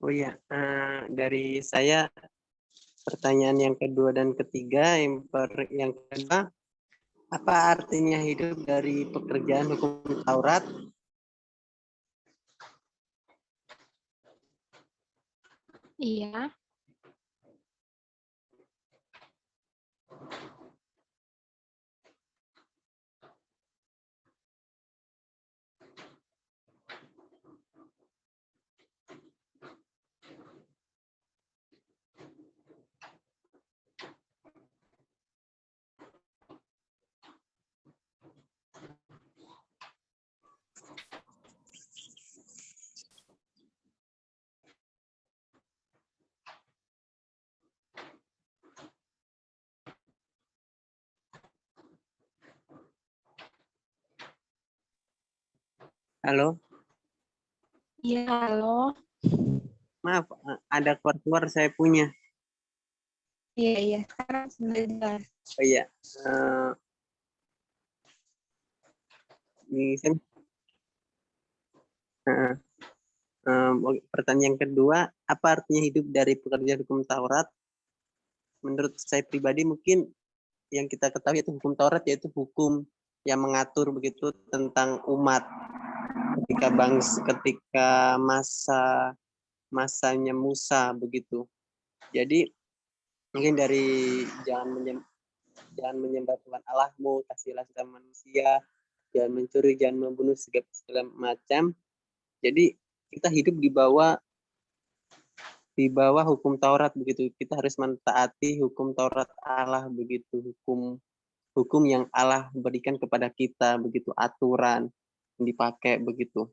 Oh iya, dari saya pertanyaan yang kedua dan ketiga, yang kedua, apa artinya hidup dari pekerjaan hukum Taurat? Iya. Halo, Iya, halo. maaf, ada keluar saya punya. Iya, iya. Sekarang sudah jelas. Oh iya, ini saya, pertanyaan kedua, apa artinya hidup dari pekerjaan hukum Taurat? Menurut saya pribadi mungkin yang kita ketahui itu hukum Taurat yaitu hukum yang mengatur begitu tentang umat ketika masanya Musa begitu. Jadi mungkin dari jangan menyembah Tuhan Allahmu, kasihlah sama manusia, jangan mencuri, jangan membunuh segala macam. Jadi kita hidup di bawah hukum Taurat begitu. Kita harus mentaati hukum Taurat Allah begitu, hukum yang Allah berikan kepada kita begitu, aturan yang dipakai begitu.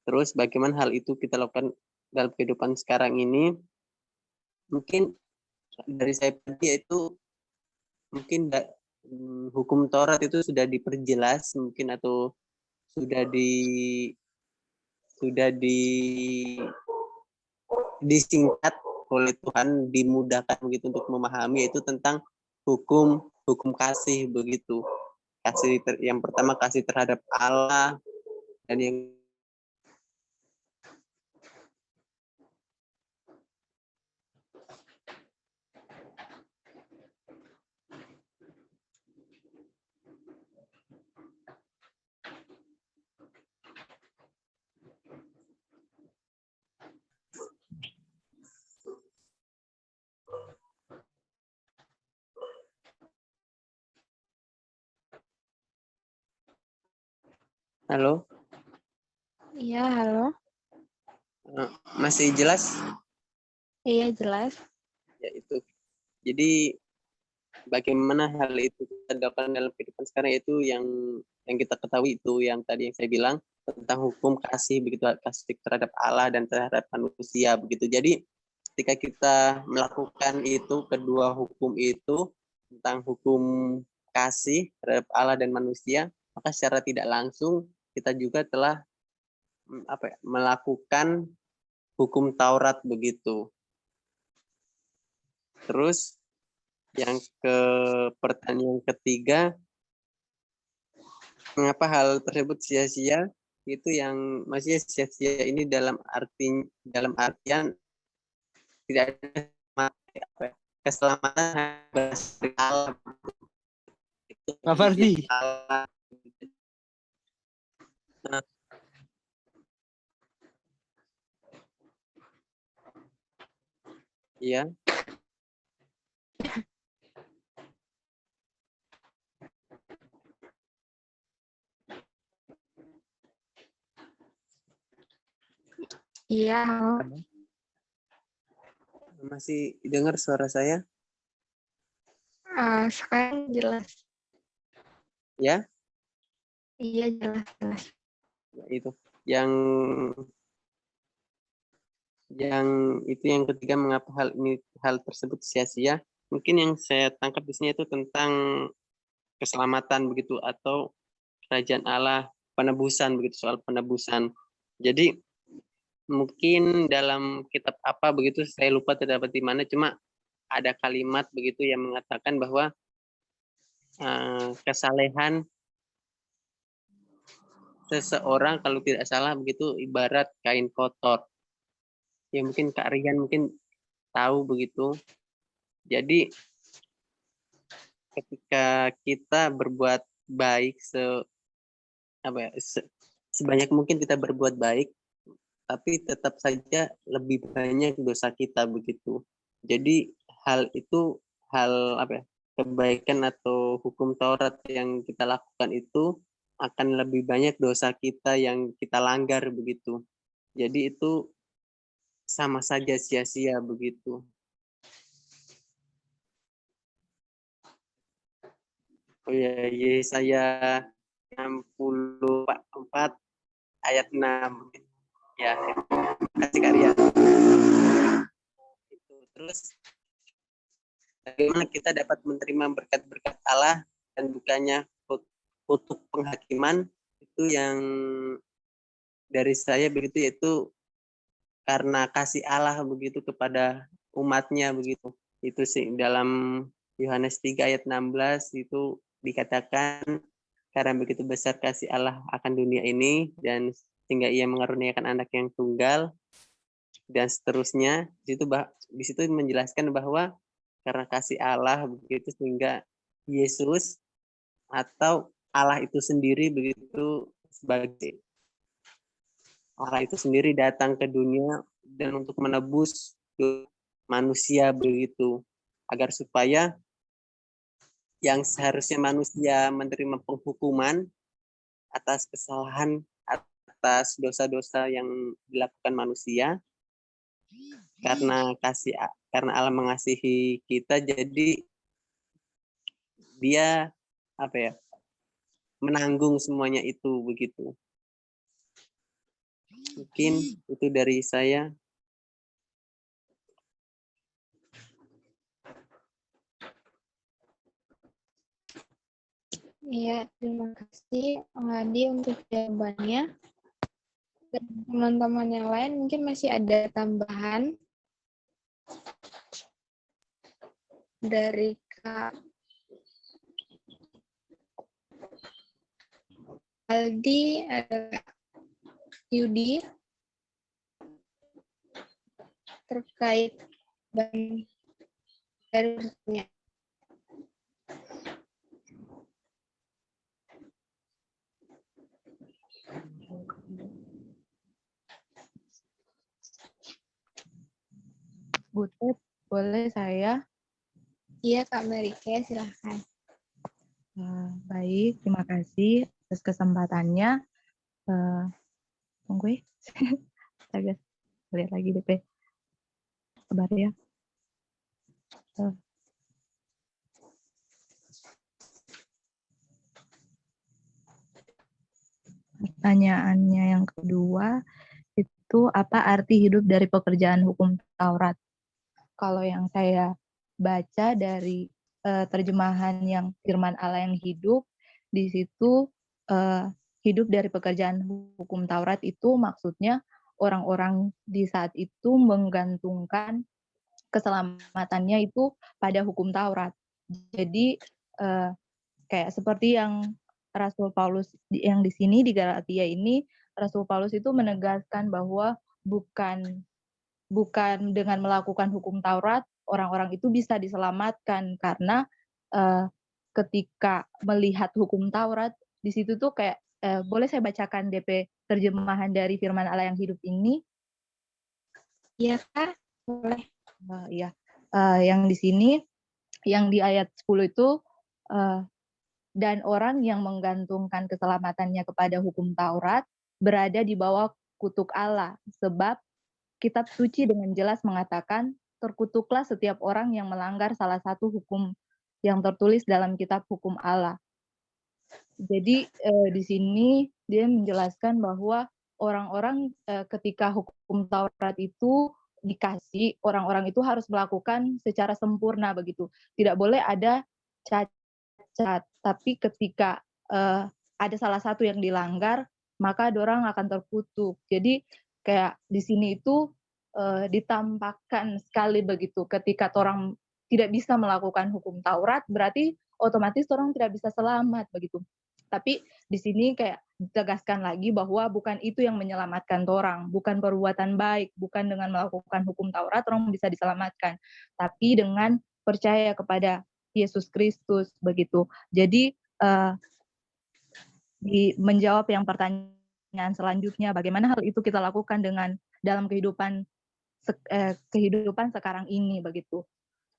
Terus bagaimana hal itu kita lakukan dalam kehidupan sekarang ini? Mungkin dari saya pribadi yaitu mungkin hukum Taurat itu sudah diperjelas mungkin atau sudah disingkat oleh Tuhan, dimudahkan begitu untuk memahami, yaitu tentang hukum kasih begitu. Yang pertama kasih terhadap Allah, dan yang halo, Iya, halo. masih jelas? Iya, jelas. Ya itu. Jadi bagaimana hal itu kita lakukan dalam kehidupan sekarang, itu yang kita ketahui itu yang tadi yang saya bilang tentang hukum kasih begitu, kasih terhadap Allah dan terhadap manusia begitu. Jadi ketika kita melakukan itu, kedua hukum itu tentang hukum kasih terhadap Allah dan manusia, maka secara tidak langsung kita juga telah melakukan hukum Taurat begitu. Terus yang pertanyaan ketiga, mengapa hal tersebut sia-sia? Itu yang masih sia-sia ini dalam artian tidak ada keselamatan dari Allah. Pak Fardi. Iya. Iya, halo. Masih dengar suara saya? Sekarang jelas. Ya? Iya, jelas. Ya, itu. yang yang ketiga, mengapa hal tersebut sia-sia? Mungkin yang saya tangkap di sini itu tentang keselamatan begitu, atau kerajaan Allah, penebusan begitu, soal penebusan. Jadi mungkin dalam kitab apa begitu, saya lupa terdapat di mana, cuma ada kalimat begitu yang mengatakan bahwa kesalehan seseorang kalau tidak salah begitu ibarat kain kotor. Ya mungkin Kak Rian mungkin tahu begitu. Jadi ketika kita berbuat baik sebanyak mungkin kita berbuat baik, tapi tetap saja lebih banyak dosa kita begitu. Jadi hal itu, kebaikan atau hukum Taurat yang kita lakukan itu akan lebih banyak dosa kita yang kita langgar begitu. Jadi itu sama saja sia-sia begitu. Oh ya, Yesaya 64 ayat 6. Ya, kasih karya. Terus bagaimana kita dapat menerima berkat-berkat Allah dan bukannya kutuk penghakiman, itu yang dari saya begitu, yaitu karena kasih Allah begitu kepada umatnya begitu. Itu sih dalam Yohanes 3 ayat 16 itu dikatakan, karena begitu besar kasih Allah akan dunia ini dan sehingga ia mengaruniakan anak yang tunggal, dan seterusnya. Di situ menjelaskan bahwa karena kasih Allah begitu sehingga Yesus atau Allah itu sendiri begitu, sebagai Allah itu sendiri datang ke dunia dan untuk menebus manusia begitu, agar supaya yang seharusnya manusia menerima penghukuman atas kesalahan, atas dosa-dosa yang dilakukan manusia, karena Allah mengasihi kita, jadi dia menanggung semuanya itu begitu. Mungkin itu dari saya. Iya, terima kasih Adi untuk jawabannya. Dan teman-teman yang lain mungkin masih ada tambahan dari Kak Aldi, ada Yudi terkait dan dari pertanyaan. Butet, boleh saya? Iya, Kak Merike, silahkan. Baik, terima kasih atas kesempatannya. Tunggu ya. Saya lihat lagi DP. Sabar ya. Pertanyaannya yang kedua, itu apa arti hidup dari pekerjaan hukum Taurat? Kalau yang saya baca dari terjemahan yang firman Allah yang hidup, di situ hidup dari pekerjaan hukum Taurat itu maksudnya orang-orang di saat itu menggantungkan keselamatannya itu pada hukum Taurat. Jadi kayak seperti yang Rasul Paulus yang di sini di Galatia ini, Rasul Paulus itu menegaskan bahwa bukan dengan melakukan hukum Taurat orang-orang itu bisa diselamatkan, karena ketika melihat hukum Taurat di situ tuh kayak boleh saya bacakan DP terjemahan dari firman Allah yang hidup ini? Iya, Kak, boleh. Ya, yang di sini, yang di ayat 10 itu, dan orang yang menggantungkan keselamatannya kepada hukum Taurat berada di bawah kutuk Allah, sebab Kitab Suci dengan jelas mengatakan, terkutuklah setiap orang yang melanggar salah satu hukum yang tertulis dalam kitab hukum Allah. Jadi di sini dia menjelaskan bahwa orang-orang ketika hukum Taurat itu dikasih, orang-orang itu harus melakukan secara sempurna begitu. Tidak boleh ada cacat. Tapi ketika ada salah satu yang dilanggar, maka dorang akan terkutuk. Jadi kayak di sini itu ditampakkan sekali begitu. Ketika orang tidak bisa melakukan hukum Taurat, berarti otomatis orang tidak bisa selamat begitu. Tapi di sini kayak ditegaskan lagi bahwa bukan itu yang menyelamatkan orang, bukan perbuatan baik, bukan dengan melakukan hukum Taurat orang bisa diselamatkan, tapi dengan percaya kepada Yesus Kristus begitu. Jadi menjawab yang pertanyaan selanjutnya, bagaimana hal itu kita lakukan dengan dalam kehidupan sekarang ini begitu.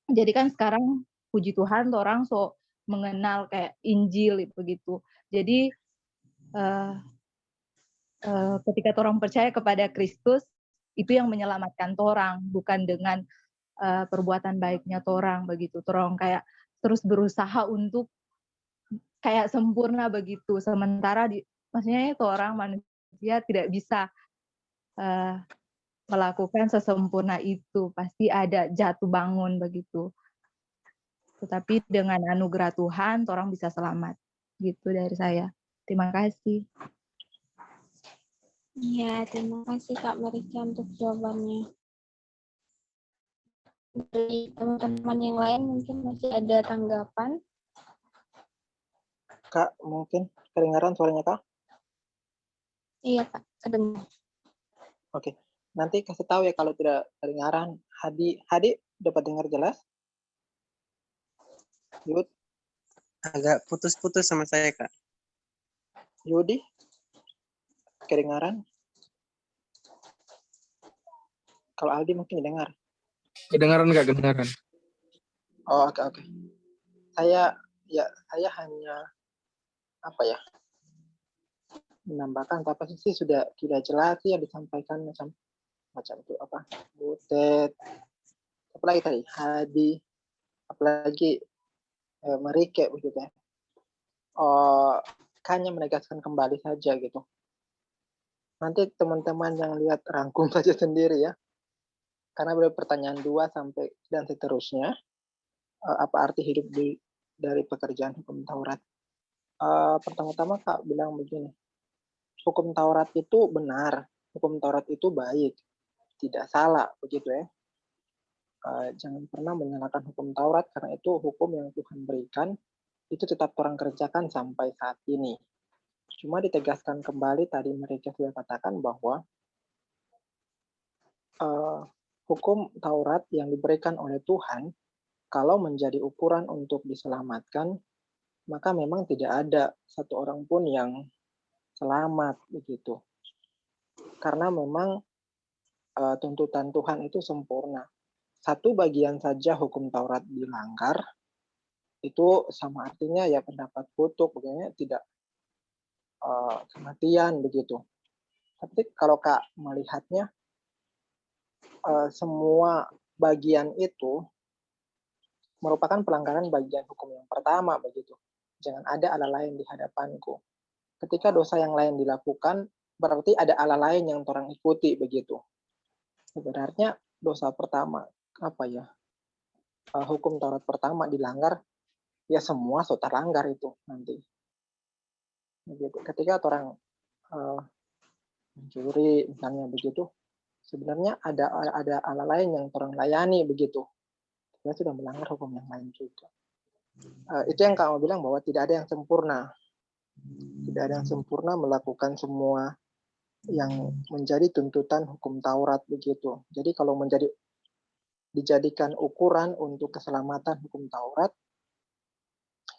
Jadi kan sekarang puji Tuhan orang mengenal kayak Injil begitu. Jadi ketika orang percaya kepada Kristus, itu yang menyelamatkan orang, bukan dengan perbuatan baiknya orang begitu. Orang kayak terus berusaha untuk kayak sempurna begitu. Sementara maksudnya itu orang manusia tidak bisa melakukan sesempurna itu, pasti ada jatuh bangun begitu. Tetapi dengan anugerah Tuhan, orang bisa selamat. Gitu dari saya. Terima kasih. Iya, terima kasih Kak Merica untuk jawabannya. Dari teman-teman yang lain mungkin masih ada tanggapan. Kak, mungkin kedengaran suaranya Kak? Iya Kak, kedengar. Oke. Nanti kasih tahu ya kalau tidak kedengaran. Hadi dapat dengar jelas? Yud, Agak putus-putus sama saya, Kak. Yudi, kedengaran? Kalau Aldi mungkin dengar. Kedengaran Kak, kedengaran. Oh, oke. Saya hanya menambahkan apa sih sudah jelas sih yang disampaikan macam itu apa Butet, apalagi tadi Hadi, apalagi Merike begitu ya. Hanya menegaskan kembali saja gitu. Nanti teman-teman yang lihat rangkum saja sendiri ya. Karena ada pertanyaan 2 sampai dan seterusnya. Apa arti hidup dari pekerjaan hukum Taurat? Pertama-tama Kak bilang begini. Hukum Taurat itu benar, hukum Taurat itu baik, tidak salah begitu ya. Jangan pernah menyalahkan hukum Taurat karena itu hukum yang Tuhan berikan itu tetap orang kerjakan sampai saat ini. Cuma ditegaskan kembali tadi mereka sudah katakan bahwa hukum Taurat yang diberikan oleh Tuhan kalau menjadi ukuran untuk diselamatkan maka memang tidak ada satu orang pun yang selamat begitu. Karena memang tuntutan Tuhan itu sempurna. Satu bagian saja hukum Taurat dilanggar, itu sama artinya ya pendapat kutuk, begini tidak kematian begitu. Tapi kalau Kak melihatnya semua bagian itu merupakan pelanggaran bagian hukum yang pertama begitu. Jangan ada Allah lain di hadapanku. Ketika dosa yang lain dilakukan, berarti ada Allah lain yang orang ikuti begitu. Sebenarnya dosa pertama hukum Taurat pertama dilanggar, ya semua terlanggar itu nanti. Begitu. Ketika orang mencuri misalnya begitu, sebenarnya ada Allah lain yang orang layani begitu. Dia sudah melanggar hukum yang lain juga. Itu yang kamu bilang bahwa tidak ada yang sempurna. Tidak ada yang sempurna melakukan semua yang menjadi tuntutan hukum Taurat begitu. Jadi kalau dijadikan ukuran untuk keselamatan hukum Taurat,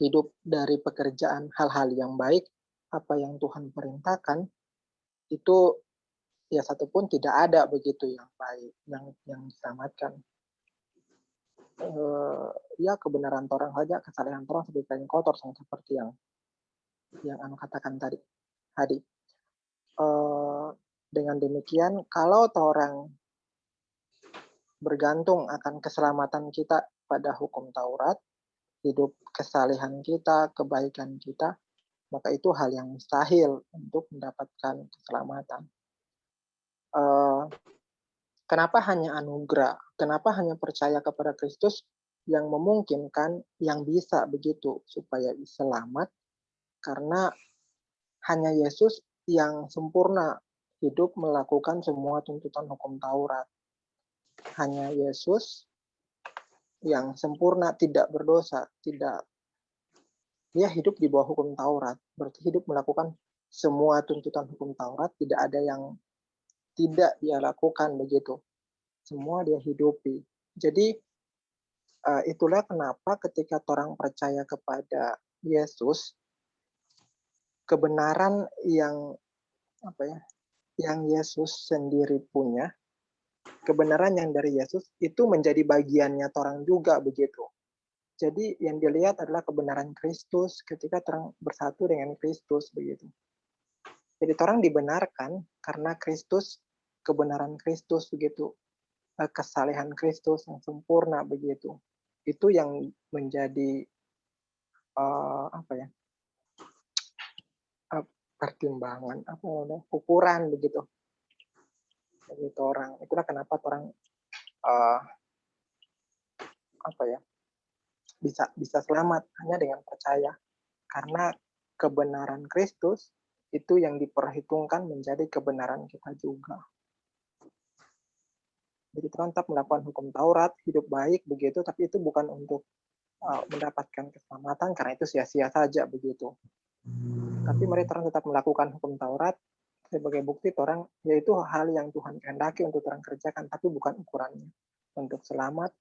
hidup dari pekerjaan hal-hal yang baik, apa yang Tuhan perintahkan, itu ya satupun tidak ada begitu yang baik, yang diselamatkan. Ya kebenaran orang saja, kesalahan orang seperti kain kotor, seperti yang anu katakan tadi. Dengan demikian, kalau orang bergantung akan keselamatan kita pada hukum Taurat, hidup kesalehan kita, kebaikan kita, maka itu hal yang mustahil untuk mendapatkan keselamatan. Kenapa hanya anugerah? Kenapa hanya percaya kepada Kristus yang memungkinkan, yang bisa begitu supaya selamat? Karena hanya Yesus yang sempurna hidup melakukan semua tuntutan hukum Taurat. Hanya Yesus yang sempurna, tidak berdosa, dia hidup di bawah hukum Taurat. Berarti hidup melakukan semua tuntutan hukum Taurat, tidak ada yang tidak dia lakukan begitu. Semua dia hidupi. Jadi itulah kenapa ketika orang percaya kepada Yesus, kebenaran yang Yesus sendiri punya, kebenaran yang dari Yesus itu menjadi bagiannya orang juga begitu. Jadi yang dilihat adalah kebenaran Kristus ketika orang bersatu dengan Kristus begitu. Jadi orang dibenarkan karena Kristus, kebenaran Kristus begitu, kesalehan Kristus yang sempurna begitu. Itu yang menjadi pertimbangan, ukuran begitu. Begitu orang. Itulah kenapa orang bisa selamat hanya dengan percaya, karena kebenaran Kristus itu yang diperhitungkan menjadi kebenaran kita juga. Jadi orang tetap melakukan hukum Taurat, hidup baik begitu, tapi itu bukan untuk mendapatkan keselamatan, karena itu sia-sia saja begitu. Tapi mereka orang tetap melakukan hukum Taurat sebagai bukti orang, yaitu hal yang Tuhan kehendaki untuk orang kerjakan, tapi bukan ukurannya untuk selamat,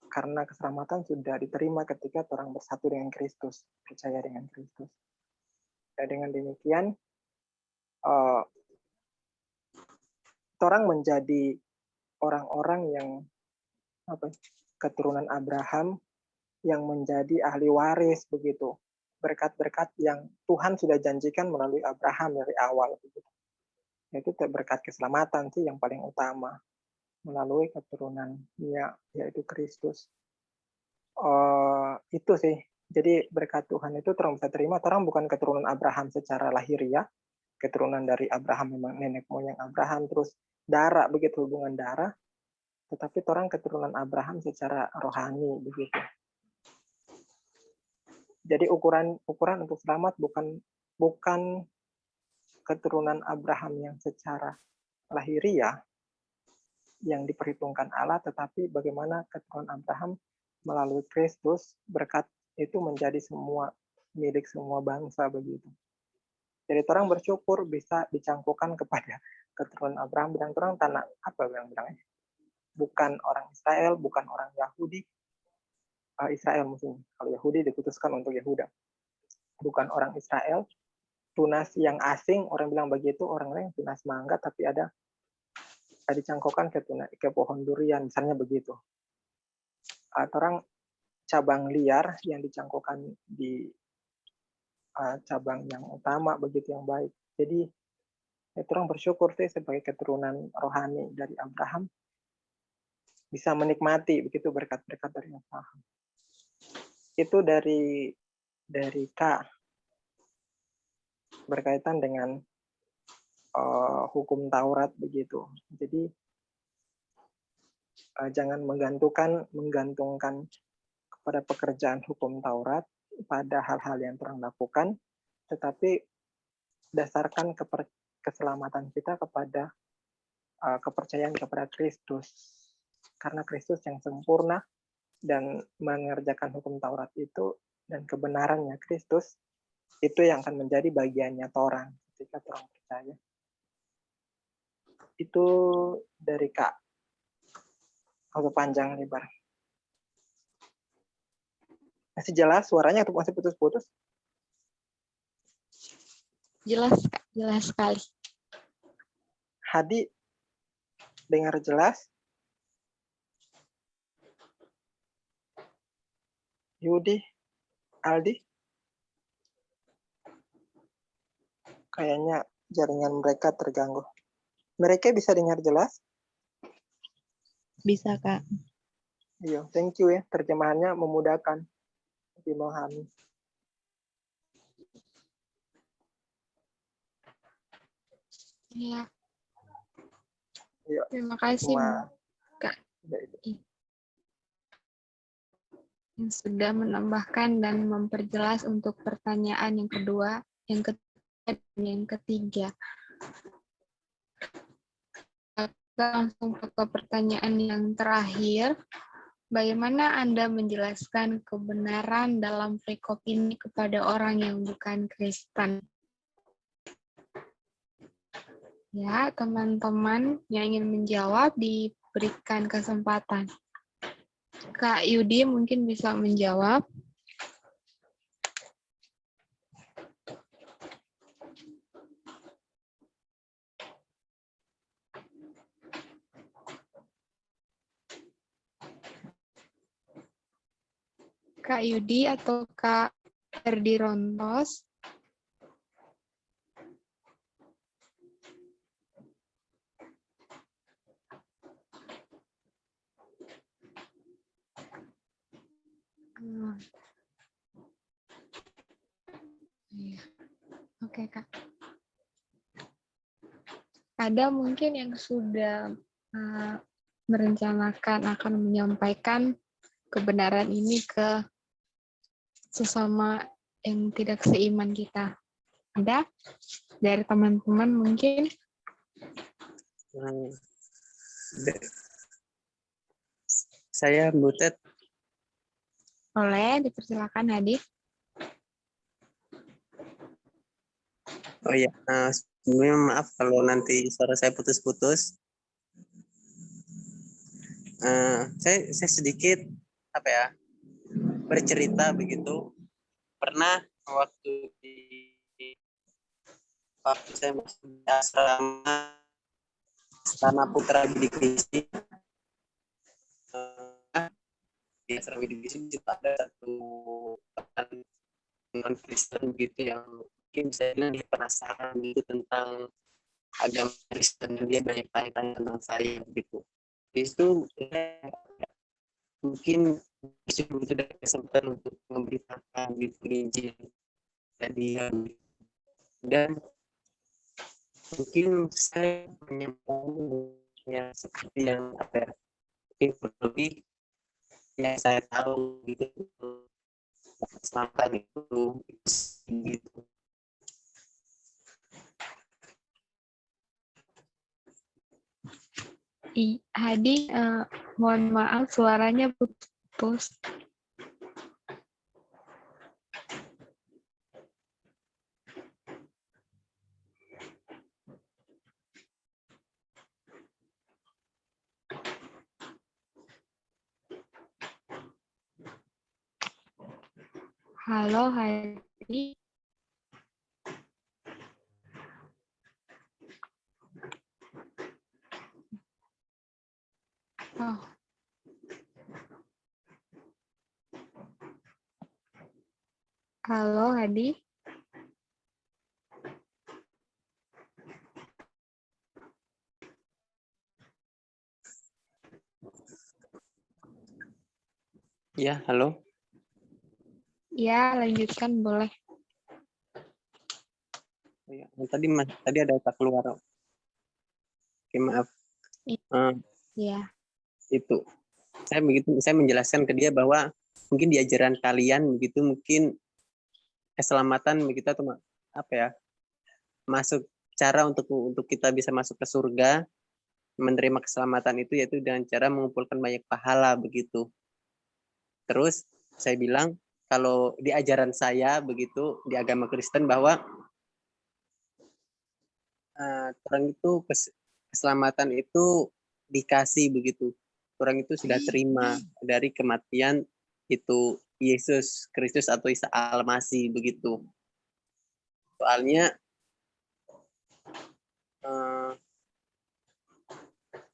karena keselamatan sudah diterima ketika orang bersatu dengan Kristus, percaya dengan Kristus. Dan dengan demikian, orang menjadi orang-orang yang keturunan Abraham yang menjadi ahli waris begitu. Berkat-berkat yang Tuhan sudah janjikan melalui Abraham dari awal begitu. Itu berkat keselamatan sih yang paling utama melalui keturunannya, yaitu Kristus. Itu sih. Jadi berkat Tuhan itu orang bisa terima. Orang bukan keturunan Abraham secara lahiriah, keturunan dari Abraham memang nenek moyang Abraham, terus darah begitu, hubungan darah, tetapi orang keturunan Abraham secara rohani begitu. Jadi ukuran untuk selamat bukan keturunan Abraham yang secara lahiriah yang diperhitungkan Allah, tetapi bagaimana keturunan Abraham melalui Kristus, berkat itu menjadi semua milik semua bangsa begitu. Jadi orang bersyukur bisa dicangkukan kepada keturunan Abraham, dan orang tanah bilangnya, bukan orang Israel, bukan orang Yahudi, Israel musuhnya. Kalau Yahudi diputuskan untuk Yehuda, bukan orang Israel, tunas yang asing, orang bilang begitu, orang-orang yang tunas mangga, tapi ada dicangkokkan ke pohon durian, misalnya begitu. Orang cabang liar yang dicangkokkan di cabang yang utama begitu, yang baik. Jadi orang bersyukur sih sebagai keturunan rohani dari Abraham bisa menikmati begitu berkat-berkat dari Abraham. Itu dari Kak berkaitan dengan hukum Taurat begitu. Jadi jangan menggantungkan kepada pekerjaan hukum Taurat pada hal-hal yang orang lakukan, tetapi dasarkan keselamatan kita kepada kepercayaan kepada Kristus, karena Kristus yang sempurna dan mengerjakan hukum Taurat itu, dan kebenarannya Kristus itu yang akan menjadi bagiannya orang ketika orang percaya. Itu dari Kak. Agak panjang lebar. Masih jelas suaranya atau masih putus-putus? Jelas, Kak. Jelas sekali. Hadi, dengar jelas? Yudi, Aldi? Kayaknya jaringan mereka terganggu. Mereka bisa dengar jelas? Bisa, Kak. Iya, thank you ya. Terjemahannya memudahkan dimahami. Iya. Yuk, Terima kasih cuma Kak ya itu. yang sudah menambahkan dan memperjelas untuk pertanyaan yang kedua, yang ketiga, dan yang ketiga. Kita langsung ke pertanyaan yang terakhir. Bagaimana Anda menjelaskan kebenaran dalam perikop ini kepada orang yang bukan Kristen? Ya, teman-teman yang ingin menjawab diberikan kesempatan. Kak Yudi mungkin bisa menjawab. Kak Yudi atau Kak Ferdi Rontos. Iya. Oke, Kak. Ada mungkin yang sudah merencanakan akan menyampaikan kebenaran ini ke sesama yang tidak seiman kita. Ada? Dari teman-teman mungkin? Saya Butet. Boleh, dipersilakan Hadi. Oh ya, sebelumnya maaf kalau nanti suara saya putus-putus. Saya sedikit bercerita begitu. Pernah waktu saya masuk di asrama Istana Putra Bidik Misi, di asrama Bidik Misi itu ada satu non Kristen begitu yang mungkin saya bilang dia penasaran gitu tentang agama Kristen, dia banyak tanya-tanya tentang saya begitu. Itu mungkin itu ada kesempatan untuk memberitakan gitu Injil tadi, dan mungkin saya menyampaikan yang seperti yang lebih yang saya tahu gitu selatan itu gitu. Hadi, mohon maaf suaranya putus. Halo Hadi. Oh. Halo Hadi. Ya, halo. Ya, lanjutkan boleh. Ya, tadi ada kata keluar. Oke, maaf. Ya. Itu. Saya menjelaskan ke dia bahwa mungkin di ajaran kalian begitu mungkin keselamatan begitu atau masuk cara untuk kita bisa masuk ke surga, menerima keselamatan itu yaitu dengan cara mengumpulkan banyak pahala begitu. Terus saya bilang kalau di ajaran saya begitu di agama Kristen bahwa orang itu keselamatan itu dikasih begitu. Orang itu sudah terima dari kematian itu Yesus Kristus atau Isa Al-Masih begitu. Soalnya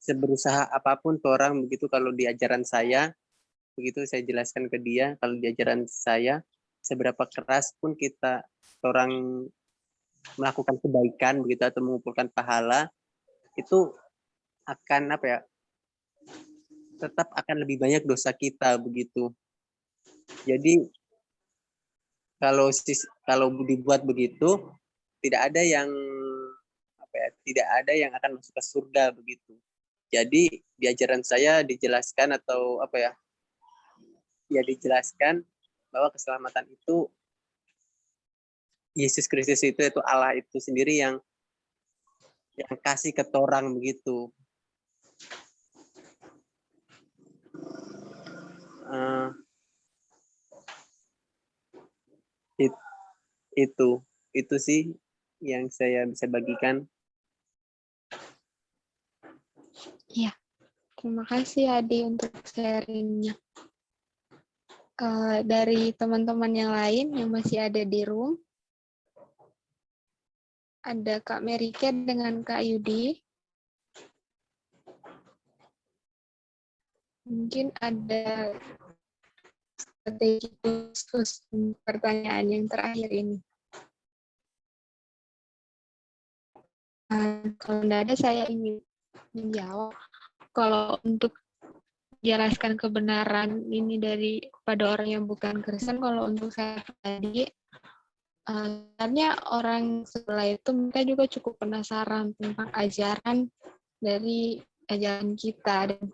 seberusaha apapun orang begitu kalau di ajaran saya begitu saya jelaskan ke dia kalau di ajaran saya seberapa keras pun kita orang melakukan kebaikan begitu atau mengumpulkan pahala itu akan tetap akan lebih banyak dosa kita begitu. Jadi kalau dibuat begitu tidak ada yang akan masuk ke surga begitu. Jadi di ajaran saya dijelaskan atau apa ya? Ya dijelaskan bahwa keselamatan itu Yesus Kristus itu Allah itu sendiri yang kasih ke orang begitu. Itu sih yang saya bisa bagikan. Iya, terima kasih Adi untuk sharingnya. Dari teman-teman yang lain yang masih ada di room, ada Kak Merike dengan Kak Yudi. Mungkin ada strategi khusus pertanyaan yang terakhir ini. Kalau tidak ada, saya ingin menjawab. Kalau untuk jelaskan kebenaran ini pada orang yang bukan Kristen, kalau untuk saya tadi, sebenarnya orang sebelah itu mereka juga cukup penasaran tentang ajaran dari ajaran kita, dan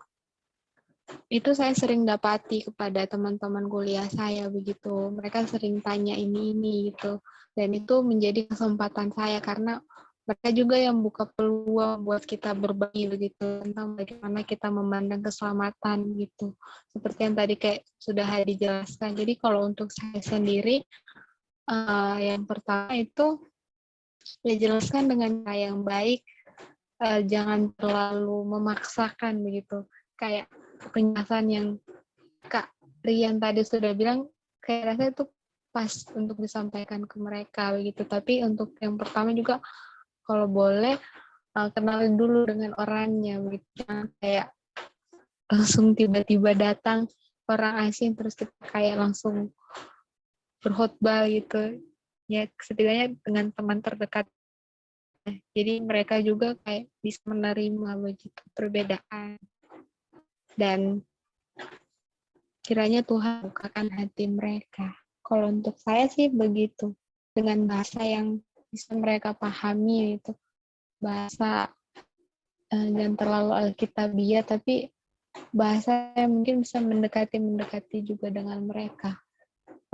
itu saya sering dapati kepada teman-teman kuliah saya begitu. Mereka sering tanya ini gitu, dan itu menjadi kesempatan saya karena mereka juga yang buka peluang buat kita berbagi begitu tentang bagaimana kita memandang keselamatan gitu. Seperti yang tadi kayak sudah dijelaskan. Jadi kalau untuk saya sendiri, yang pertama itu dijelaskan dengan cara yang baik, jangan terlalu memaksakan begitu. Kayak penjelasan yang Kak Rian tadi sudah bilang, kayak rasanya itu pas untuk disampaikan ke mereka begitu. Tapi untuk yang pertama juga kalau boleh kenalin dulu dengan orangnya begitu. Jangan kayak langsung tiba-tiba datang orang asing terus kita kayak langsung berkhotbah gitu. Ya setidaknya dengan teman terdekat. Jadi mereka juga kayak bisa menerima begitu perbedaan. Dan kiranya Tuhan bukakan hati mereka. Kalau untuk saya sih begitu. Dengan bahasa yang bisa mereka pahami itu. Bahasa jangan terlalu alkitabiah, tapi bahasa yang mungkin bisa mendekati juga dengan mereka.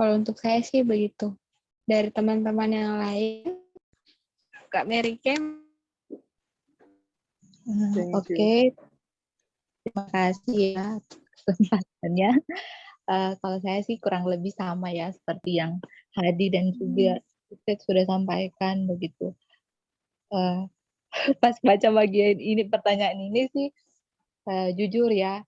Kalau untuk saya sih begitu. Dari teman-teman yang lain, Kak Merike. Oke, terima kasih ya kesempatannya. Kalau saya sih kurang lebih sama ya seperti yang Hadi dan juga Ted sudah sampaikan begitu. Pas baca bagian ini, pertanyaan ini sih jujur ya,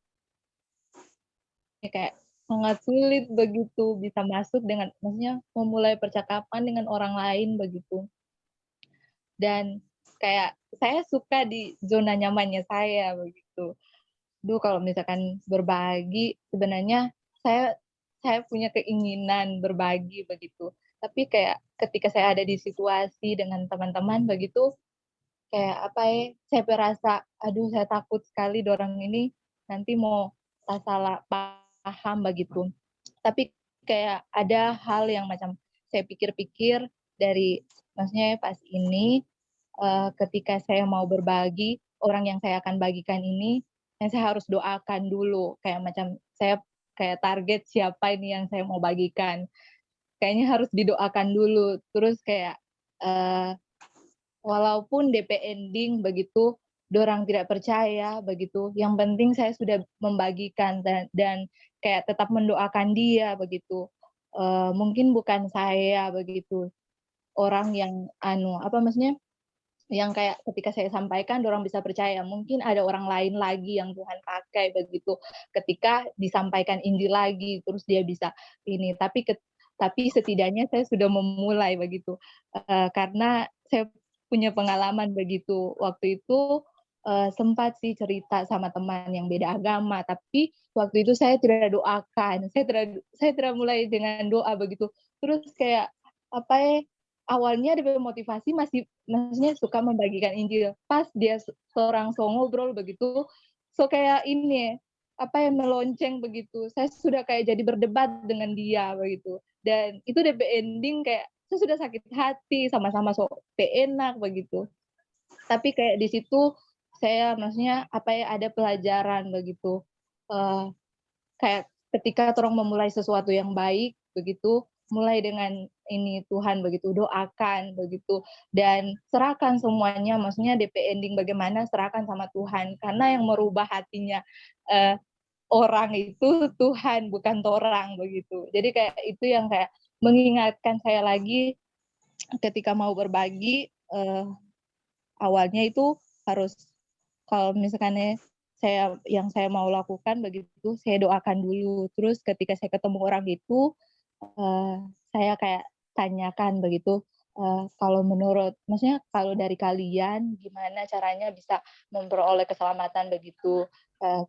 kayak sangat sulit begitu bisa masuk dengan, maksudnya memulai percakapan dengan orang lain begitu. Dan kayak saya suka di zona nyamannya saya begitu. Kalau misalkan berbagi, sebenarnya saya punya keinginan berbagi begitu. Tapi kayak ketika saya ada di situasi dengan teman-teman begitu, kayak apa ya, saya merasa, aduh saya takut sekali dorang ini nanti mau salah paham begitu. Tapi kayak ada hal yang macam saya pikir-pikir dari, maksudnya pas ini ketika saya mau berbagi, orang yang saya akan bagikan ini, yang saya harus doakan dulu. Kayak macam saya kayak target siapa ini yang saya mau bagikan. Kayaknya harus didoakan dulu. Terus kayak walaupun DP ending begitu, dorang tidak percaya begitu. Yang penting saya sudah membagikan dan kayak tetap mendoakan dia begitu. Mungkin bukan saya begitu orang yang apa maksudnya, yang kayak ketika saya sampaikan dorang bisa percaya. Mungkin ada orang lain lagi yang Tuhan pakai begitu ketika disampaikan Injil lagi terus dia bisa ini. Tapi setidaknya saya sudah memulai begitu. Karena saya punya pengalaman begitu. Waktu itu sempat sih cerita sama teman yang beda agama, tapi waktu itu saya tidak doakan. Saya tidak mulai dengan doa begitu. Terus kayak apa ya, awalnya dari motivasi maksudnya suka membagikan Injil. Pas dia seorang ngobrol begitu, kayak ini apa yang melonceng begitu. Saya sudah kayak jadi berdebat dengan dia begitu. Dan itu DP ending kayak saya sudah sakit hati, sama-sama enak begitu. Tapi kayak di situ saya maksudnya ada pelajaran begitu. Kayak ketika orang memulai sesuatu yang baik begitu, mulai dengan ini Tuhan begitu, doakan begitu, dan serahkan semuanya, maksudnya DP ending bagaimana serahkan sama Tuhan, karena yang merubah hatinya orang itu Tuhan, bukan torang begitu. Jadi kayak itu yang kayak mengingatkan saya lagi ketika mau berbagi, awalnya itu harus, kalau misalkan yang saya mau lakukan begitu, saya doakan dulu. Terus ketika saya ketemu orang itu, saya kayak tanyakan begitu, kalau maksudnya kalau dari kalian gimana caranya bisa memperoleh keselamatan begitu.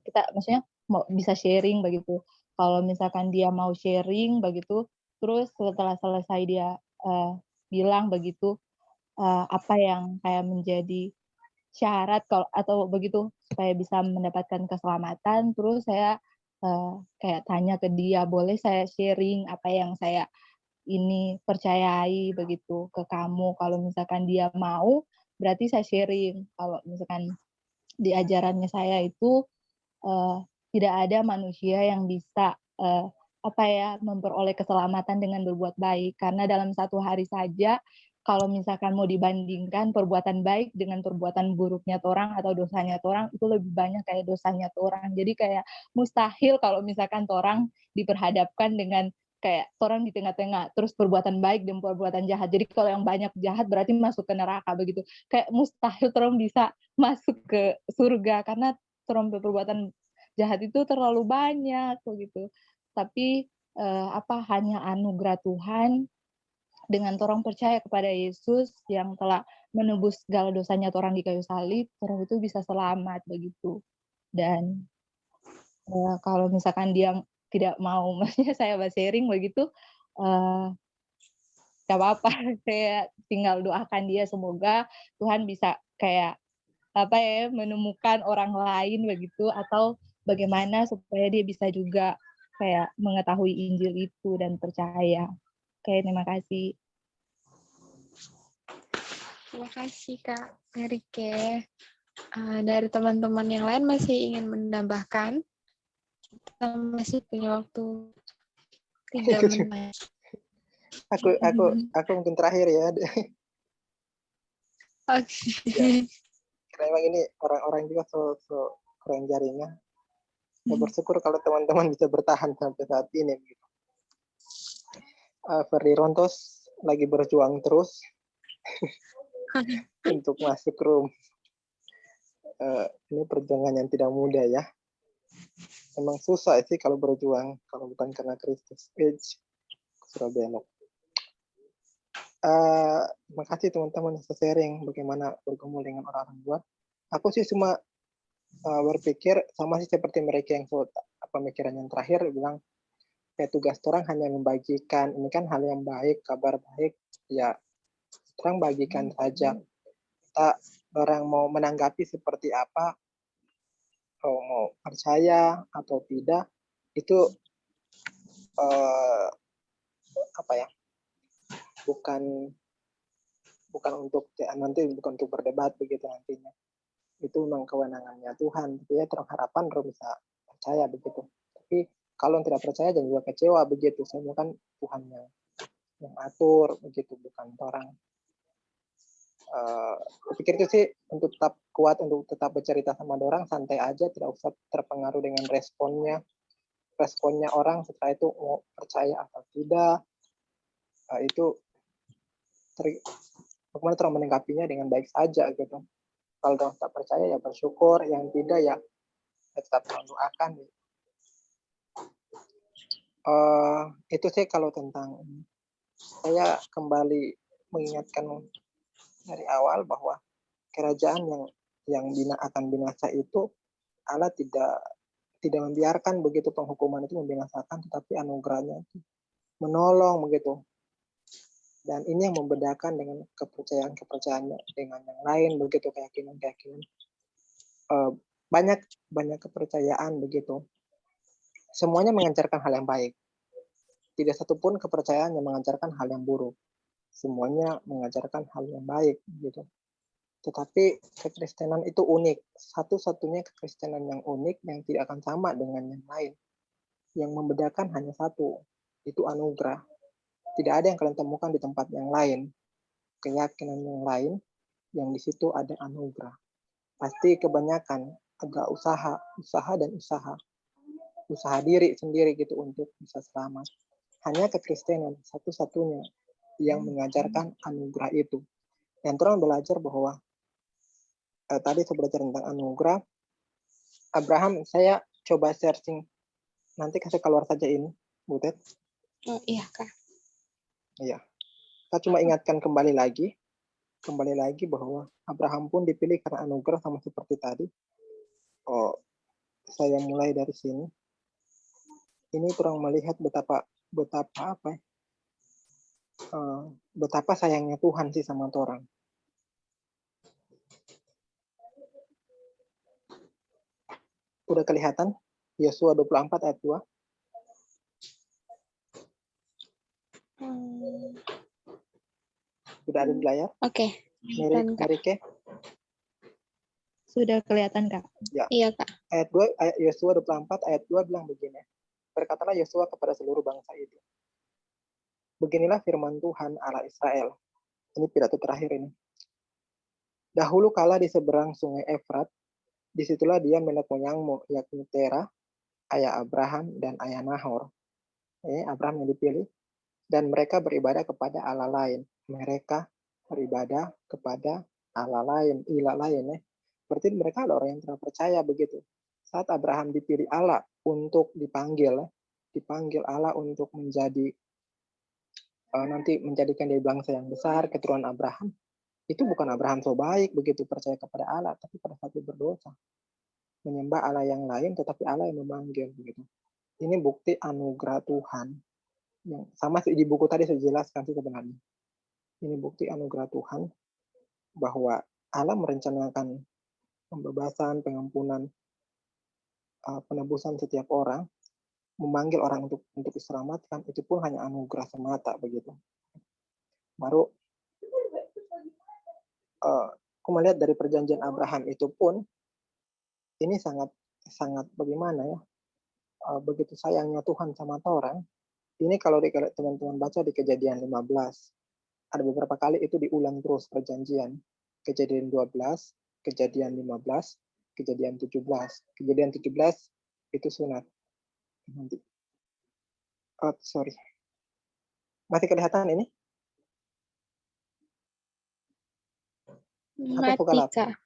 Kita maksudnya bisa sharing begitu. Kalau misalkan dia mau sharing begitu, terus setelah selesai dia bilang begitu, apa yang kayak menjadi syarat atau begitu supaya bisa mendapatkan keselamatan. Terus saya kayak tanya ke dia, boleh saya sharing apa yang saya ini percayai begitu ke kamu. Kalau misalkan dia mau, berarti saya sharing. Kalau misalkan di ajarannya saya itu tidak ada manusia yang bisa memperoleh keselamatan dengan berbuat baik, karena dalam satu hari saja kalau misalkan mau dibandingkan perbuatan baik dengan perbuatan buruknya orang atau dosanya orang, itu lebih banyak kayak dosanya orang. Jadi kayak mustahil kalau misalkan orang diperhadapkan dengan kayak orang di tengah-tengah, terus perbuatan baik dan perbuatan jahat. Jadi kalau yang banyak jahat berarti masuk ke neraka begitu. Kayak mustahil orang bisa masuk ke surga karena orang perbuatan jahat itu terlalu banyak begitu. Tapi hanya anugerah Tuhan dengan orang percaya kepada Yesus yang telah menebus segala dosanya orang di kayu salib, orang itu bisa selamat begitu. Dan kalau misalkan dia tidak mau, maksudnya saya sharing begitu, gak apa-apa, saya tinggal doakan dia semoga Tuhan bisa kayak menemukan orang lain begitu, atau bagaimana supaya dia bisa juga kayak mengetahui Injil itu dan percaya. Oke, terima kasih. Terima kasih Kak Erike. Dari teman-teman yang lain masih ingin menambahkan? Kita masih punya waktu 3 menit. Aku mungkin terakhir ya. Oke. Ya, karena memang ini orang-orang juga so kurang jaringan. Saya bersyukur kalau teman-teman bisa bertahan sampai saat ini. Ferdi Rontos lagi berjuang terus untuk masuk room. Ini perjuangan yang tidak mudah ya. Emang susah sih kalau berjuang, kalau bukan karena Kristus. Surabaya. Terima kasih teman-teman yang sharing bagaimana bergumul dengan orang-orang luar. Aku sih cuma berpikir sama sih seperti mereka yang pemikiran yang terakhir bilang kayak tugas orang hanya membagikan, ini kan hal yang baik, kabar baik, ya orang bagikan saja. Kita orang mau menanggapi seperti apa, mau percaya atau tidak, itu bukan untuk nanti bukan untuk berdebat begitu nantinya. Itu memang kewenangannya Tuhan. Jadi ya harapan orang bisa percaya begitu. Tapi kalau tidak percaya dan juga kecewa begitu, semua kan Tuhan yang atur begitu, bukan orang. Aku pikir itu sih untuk tetap kuat, untuk tetap bercerita sama orang, santai aja, tidak usah terpengaruh dengan responnya orang setelah itu mau percaya atau tidak. Itu bagaimana orang menanggapinya dengan baik saja gitu. Kalau orang tak percaya ya bersyukur, yang tidak ya tetap mendoakan. Itu sih kalau tentang, saya kembali mengingatkan dari awal bahwa kerajaan yang akan binasa itu Allah tidak membiarkan begitu penghukuman itu membinasakan, tetapi anugerahnya itu menolong begitu. Dan ini yang membedakan dengan kepercayaan dengan yang lain begitu, keyakinan. Banyak kepercayaan begitu. Semuanya mengajarkan hal yang baik. Tidak satupun kepercayaan yang mengajarkan hal yang buruk. Semuanya mengajarkan hal yang baik gitu. Tetapi kekristenan itu unik. Satu-satunya kekristenan yang unik yang tidak akan sama dengan yang lain. Yang membedakan hanya satu, itu anugerah. Tidak ada yang kalian temukan di tempat yang lain. Keyakinan yang lain, yang di situ ada anugerah. Pasti kebanyakan agak usaha dan usaha. Usaha diri sendiri gitu untuk bisa selamat. Hanya kekristenan satu-satunya yang mengajarkan anugerah itu. Yang orang belajar bahwa tadi saya belajar tentang anugerah. Abraham, saya coba searching. Nanti kasih keluar saja ini, Butet. Oh iya, Kak. Iya. Saya cuma ingatkan kembali lagi bahwa Abraham pun dipilih karena anugerah sama seperti tadi. Oh, saya mulai dari sini. Ini kurang melihat betapa sayangnya Tuhan sih sama orang. Udah kelihatan? Yosua 24 ayat 2. Sudah ada di layar? Oke. Kelihatan, Kak. Merike? Sudah kelihatan, Kak. Ya. Iya, Kak. Ayat 2, Yosua 24 ayat 2 bilang begini. Berkatalah Yosua kepada seluruh bangsa itu. Beginilah firman Tuhan Allah Israel. Ini pidato terakhir ini. Dahulu kala di seberang sungai Efrat, disitulah dia nenek moyangmu, yakni Tera, ayah Abraham dan ayah Nahor. Abraham yang dipilih. Dan mereka beribadah kepada Allah lain. Mereka beribadah kepada Allah lain, ilah lain. Berarti mereka ada orang yang tidak percaya begitu. Saat Abraham dipilih Allah untuk dipanggil Allah untuk menjadi nanti menjadikan dia bangsa yang besar, keturunan Abraham. Itu bukan Abraham so baik begitu percaya kepada Allah, tapi pada saat dia berdosa menyembah Allah yang lain, tetapi Allah yang memanggil begitu. Ini bukti anugerah Tuhan. Yang sama di buku tadi saya jelaskan sih sebenarnya. Ini bukti anugerah Tuhan bahwa Allah merencanakan pembebasan, pengampunan, penebusan setiap orang, memanggil orang untuk diselamatkan, itu pun hanya anugerah semata begitu. Baru aku melihat dari perjanjian Abraham itu pun ini sangat bagaimana ya, begitu sayangnya Tuhan sama orang. Ini kalau teman-teman baca di Kejadian 15, ada beberapa kali itu diulang terus perjanjian. Kejadian 12, Kejadian 15, Kejadian 17. Kejadian 17 itu sunat. Nanti. Sorry. Masih kelihatan ini? Mati, Kak.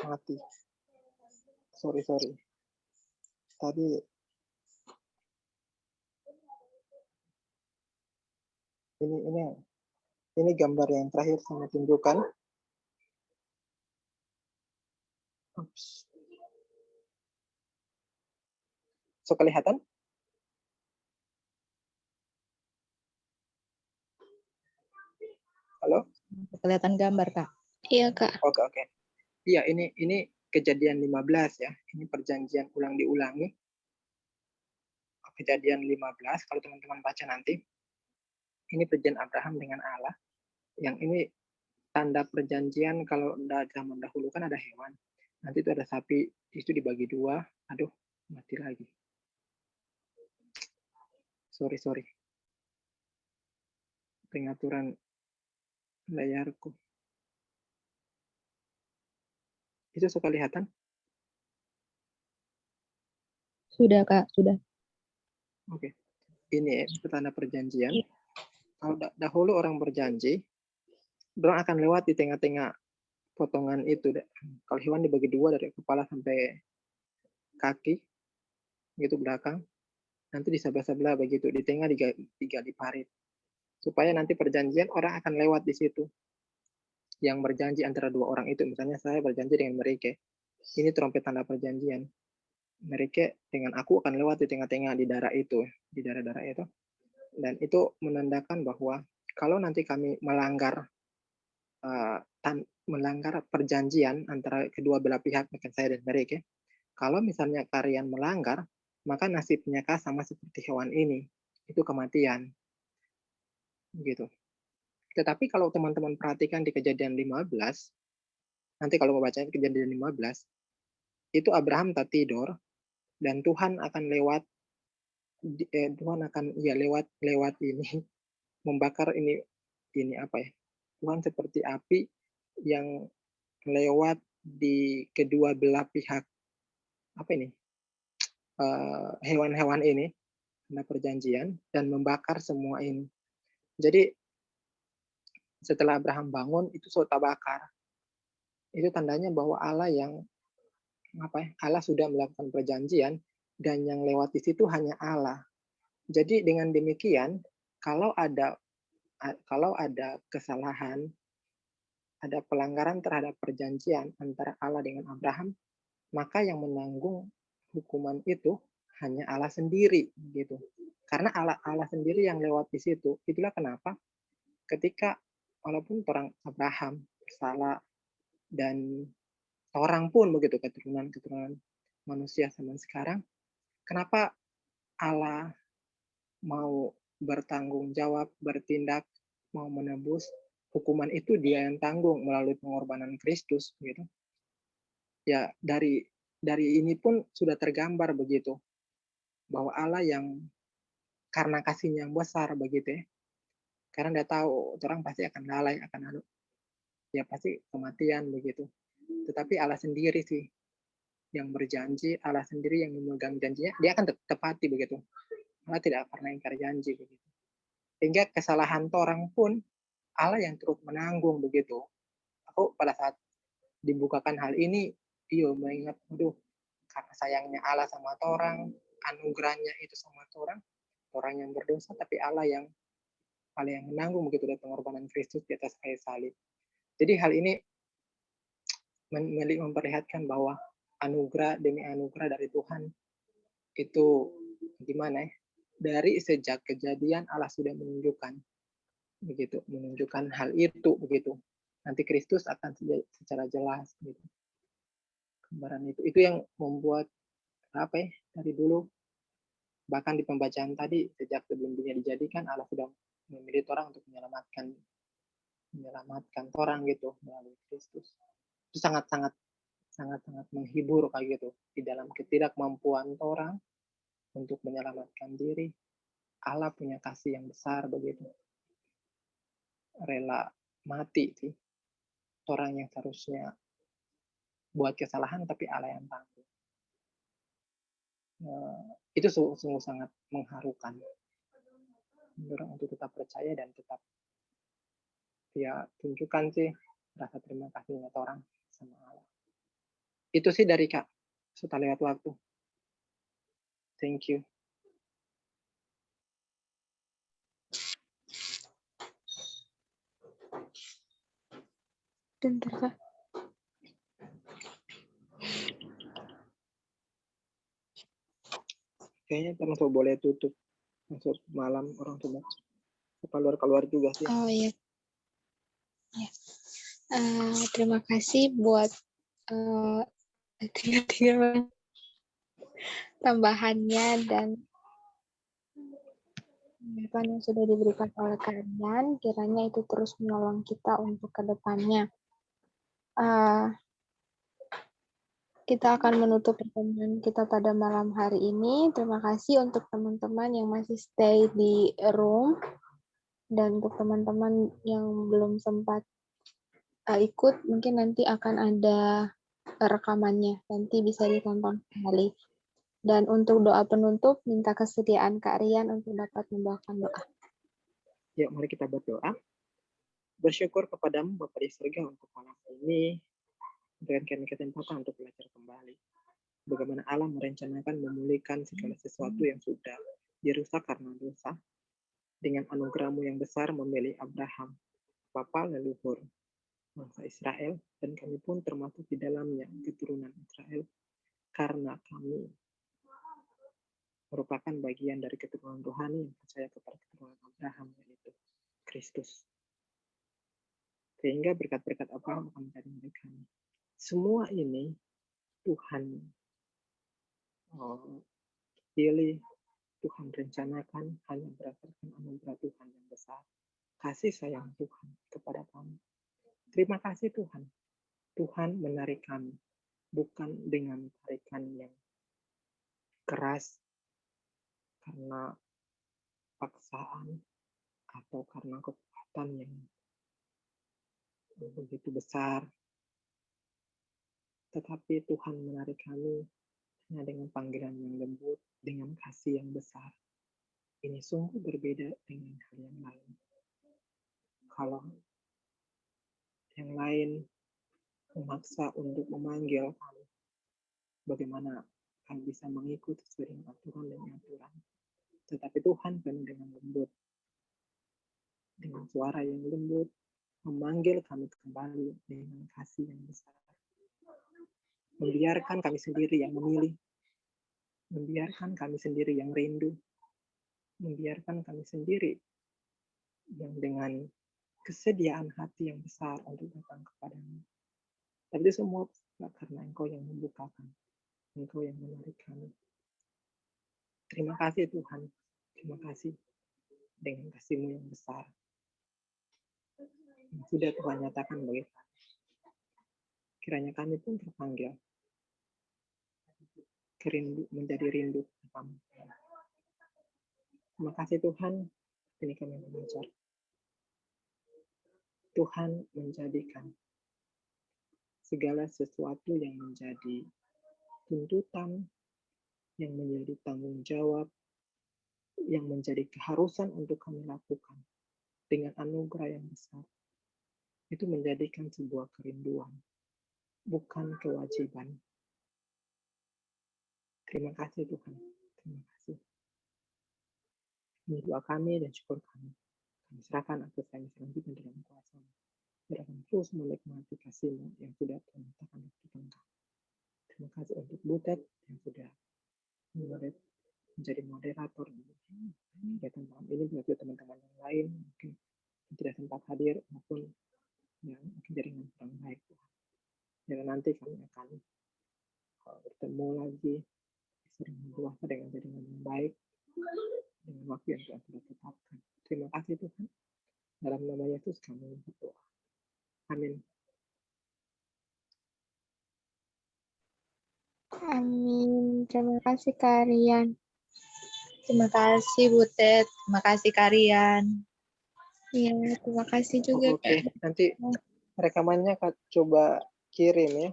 Mati. Sorry. Tadi ini gambar yang terakhir saya tunjukkan. Oops. So kelihatan? Halo? Kelihatan gambar, Kak. Iya, Kak. Oke. Iya, ini Kejadian 15 ya. Ini perjanjian ulang diulangi. Kejadian 15 kalau teman-teman baca nanti. Ini perjanjian Abraham dengan Allah. Yang ini tanda perjanjian kalau zaman dahulu kan ada hewan. Nanti itu ada sapi, itu dibagi dua. Aduh, mati lagi. Sorry. Pengaturan layarku. Itu suka kelihatan? Sudah, Kak. Sudah. Oke. Ini tanda perjanjian. Kalau dahulu orang berjanji, orang akan lewat di tengah-tengah potongan itu. Kalau hewan dibagi dua dari kepala sampai kaki, gitu belakang. Nanti di sebelah-sebelah begitu, di tengah digali parit. Supaya nanti perjanjian orang akan lewat di situ. Yang berjanji antara dua orang itu, misalnya saya berjanji dengan mereka. Ini trompet tanda perjanjian. Mereka dengan aku akan lewat di tengah-tengah di darah itu, di darah-darah itu. Dan itu menandakan bahwa kalau nanti kami melanggar perjanjian antara kedua belah pihak, misalnya saya dan mereka, kalau misalnya kalian melanggar, maka nasibnya sama seperti hewan ini, itu kematian. Gitu. Tetapi kalau teman-teman perhatikan di Kejadian 15, nanti kalau mau baca Kejadian 15, itu Abraham tak tidur dan Tuhan akan lewat lewat ini membakar ini apa ya? Tuhan seperti api yang lewat di kedua belah pihak apa ini? Hewan-hewan ini karena perjanjian dan membakar semua ini. Jadi setelah Abraham bangun itu sudah bakar. Itu tandanya bahwa Allah sudah melakukan perjanjian dan yang lewat di situ hanya Allah. Jadi dengan demikian kalau ada kesalahan, ada pelanggaran terhadap perjanjian antara Allah dengan Abraham, maka yang menanggung hukuman itu hanya Allah sendiri gitu. Karena Allah sendiri yang lewat di situ. Itulah kenapa ketika walaupun orang Abraham salah dan orang pun begitu keturunan manusia zaman sekarang, kenapa Allah mau bertanggung jawab, bertindak, mau menebus, hukuman itu dia yang tanggung melalui pengorbanan Kristus gitu. Ya dari ini pun sudah tergambar begitu bahwa Allah yang karena kasihnya yang besar begitu ya. Karena dia tahu orang pasti akan lalai, akan ya pasti kematian begitu. Tetapi Allah sendiri sih yang berjanji, Allah sendiri yang memegang janjinya, dia akan tepati begitu. Allah tidak pernah ingkar janji begitu. Sehingga kesalahan orang pun Allah yang turut menanggung begitu. Aku pada saat dibukakan hal ini, mengingat, karena sayangnya Allah sama orang, anugerahnya itu sama orang yang berdosa, tapi Allah yang menanggung begitu dari pengorbanan Kristus di atas kayu salib. Jadi hal ini memperlihatkan bahwa anugerah demi anugerah dari Tuhan itu gimana ya? Dari sejak kejadian Allah sudah menunjukkan hal itu begitu. Nanti Kristus akan secara jelas gitu. Gambaran itu yang membuat dari dulu bahkan di pembacaan tadi sejak sebelum dunia dijadikan Allah sudah memilih orang untuk menyelamatkan orang gitu melalui Kristus. Itu sangat menghibur kayak gitu di dalam ketidakmampuan orang untuk menyelamatkan diri. Allah punya kasih yang besar begitu. Rela mati sih. Orang yang seharusnya buat kesalahan tapi Allah yang tanggung. Itu sungguh sangat mengharukan. Mendorong untuk tetap percaya dan tetap tunjukkan sih rasa terima kasihnya orang sama Allah. Itu sih dari Kak. Sudah lewat waktu. Thank you. Bentar, Kak. Kayaknya termasuk boleh tutup. Masuk malam orang tua. Keluar juga sih. Oh iya. Ya. Terima kasih buat tambahannya dan yang sudah diberikan oleh kalian. Kiranya itu terus menolong kita untuk ke depannya. Kita akan menutup pertemuan kita pada malam hari ini. Terima kasih untuk teman-teman yang masih stay di room. Dan untuk teman-teman yang belum sempat ikut, mungkin nanti akan ada rekamannya. Nanti bisa ditonton kembali. Dan untuk doa penutup, minta kesediaan Kak Rian untuk dapat membawakan doa. Yuk, mari kita berdoa. Bersyukur kepadamu Bapa di surga untuk malam ini. Dengan kami kesempatan untuk belajar kembali. Bagaimana Allah merencanakan memulihkan segala sesuatu yang sudah dirusak karena dosa. Dengan anugerah-Mu yang besar memilih Abraham, bapa leluhur bangsa Israel, dan kami pun termasuk di dalamnya keturunan Israel, karena kami merupakan bagian dari keturunan rohani yang percaya kepada keturunan Abraham, yaitu Kristus. Sehingga berkat-berkat Abraham akan menjadi milik kami. Semua ini Tuhan pilih, Tuhan rencanakan hanya berdasarkan anugerah Tuhan yang besar. Kasih sayang Tuhan kepada kami. Terima kasih Tuhan. Tuhan menarik kami, bukan dengan tarikan yang keras karena paksaan atau karena kekuatan yang begitu besar, tetapi Tuhan menarik kami hanya dengan panggilan yang lembut, dengan kasih yang besar. Ini sungguh berbeda dengan hal yang lain. Kalau yang lain memaksa untuk memanggil kami, bagaimana kami bisa mengikuti sesuai dengan aturan dan aturan. Tetapi Tuhan penuh dengan lembut, dengan suara yang lembut, memanggil kami kembali dengan kasih yang besar. Membiarkan kami sendiri yang memilih, membiarkan kami sendiri yang rindu, membiarkan kami sendiri yang dengan kesediaan hati yang besar untuk datang kepadamu. Tapi itu semua karena Engkau yang membukakan, Engkau yang menarik kami. Terima kasih Tuhan, terima kasih dengan kasih-Mu yang besar. Yang sudah Tuhan nyatakan bagi kami. Kiranya kami pun terpanggil menjadi rindu kepadamu. Terima kasih Tuhan, ini kami mengajar. Tuhan menjadikan segala sesuatu yang menjadi tuntutan, yang menjadi tanggung jawab, yang menjadi keharusan untuk kami lakukan dengan anugerah yang besar. Itu menjadikan sebuah kerinduan, bukan kewajiban. Terima kasih Tuhan, terima kasih. Ini doa kami dan syukur kami. Kami serahkan atas kami selanjutnya dalam kuasa-Mu. Biar kami terus menikmati kasih-Mu yang sudah Tuhan nyatakan di kami. Terima kasih untuk Butet yang sudah menjadi moderator kegiatan malam ini, bagi teman-teman yang lain mungkin tidak sempat hadir maupun yang mungkin jaringan kurang baik. Dan nanti kami akan bertemu lagi sering berpuasa dengan jaringan yang baik dengan waktu yang Tuhan sudah tetapkan. Terima kasih Tuhan. Dalam nama Yesus kami berdoa. Amin. Amin. Terima kasih Kak Rian. Terima kasih Butet, terima kasih Karian. Iya, terima kasih juga Oke, Kak. nanti rekamannya Kak coba kirim ya.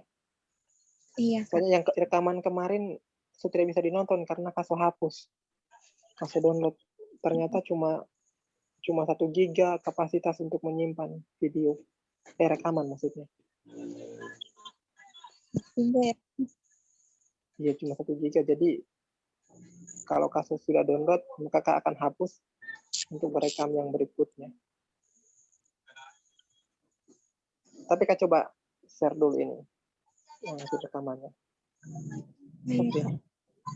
Iya, Kak. Soalnya yang rekaman kemarin tidak bisa dinonton karena kasih hapus. Kasih download. Ternyata cuma 1 giga kapasitas untuk menyimpan video. Rekaman maksudnya. Iya. Iya, cuma 1 giga. Jadi kalau kasus sudah download, maka Kak akan hapus untuk merekam yang berikutnya. Tapi Kak coba share dulu ini yang hasil rekamannya. Oke.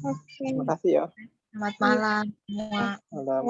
Oke. Terima kasih ya. Selamat malam semua. Malam.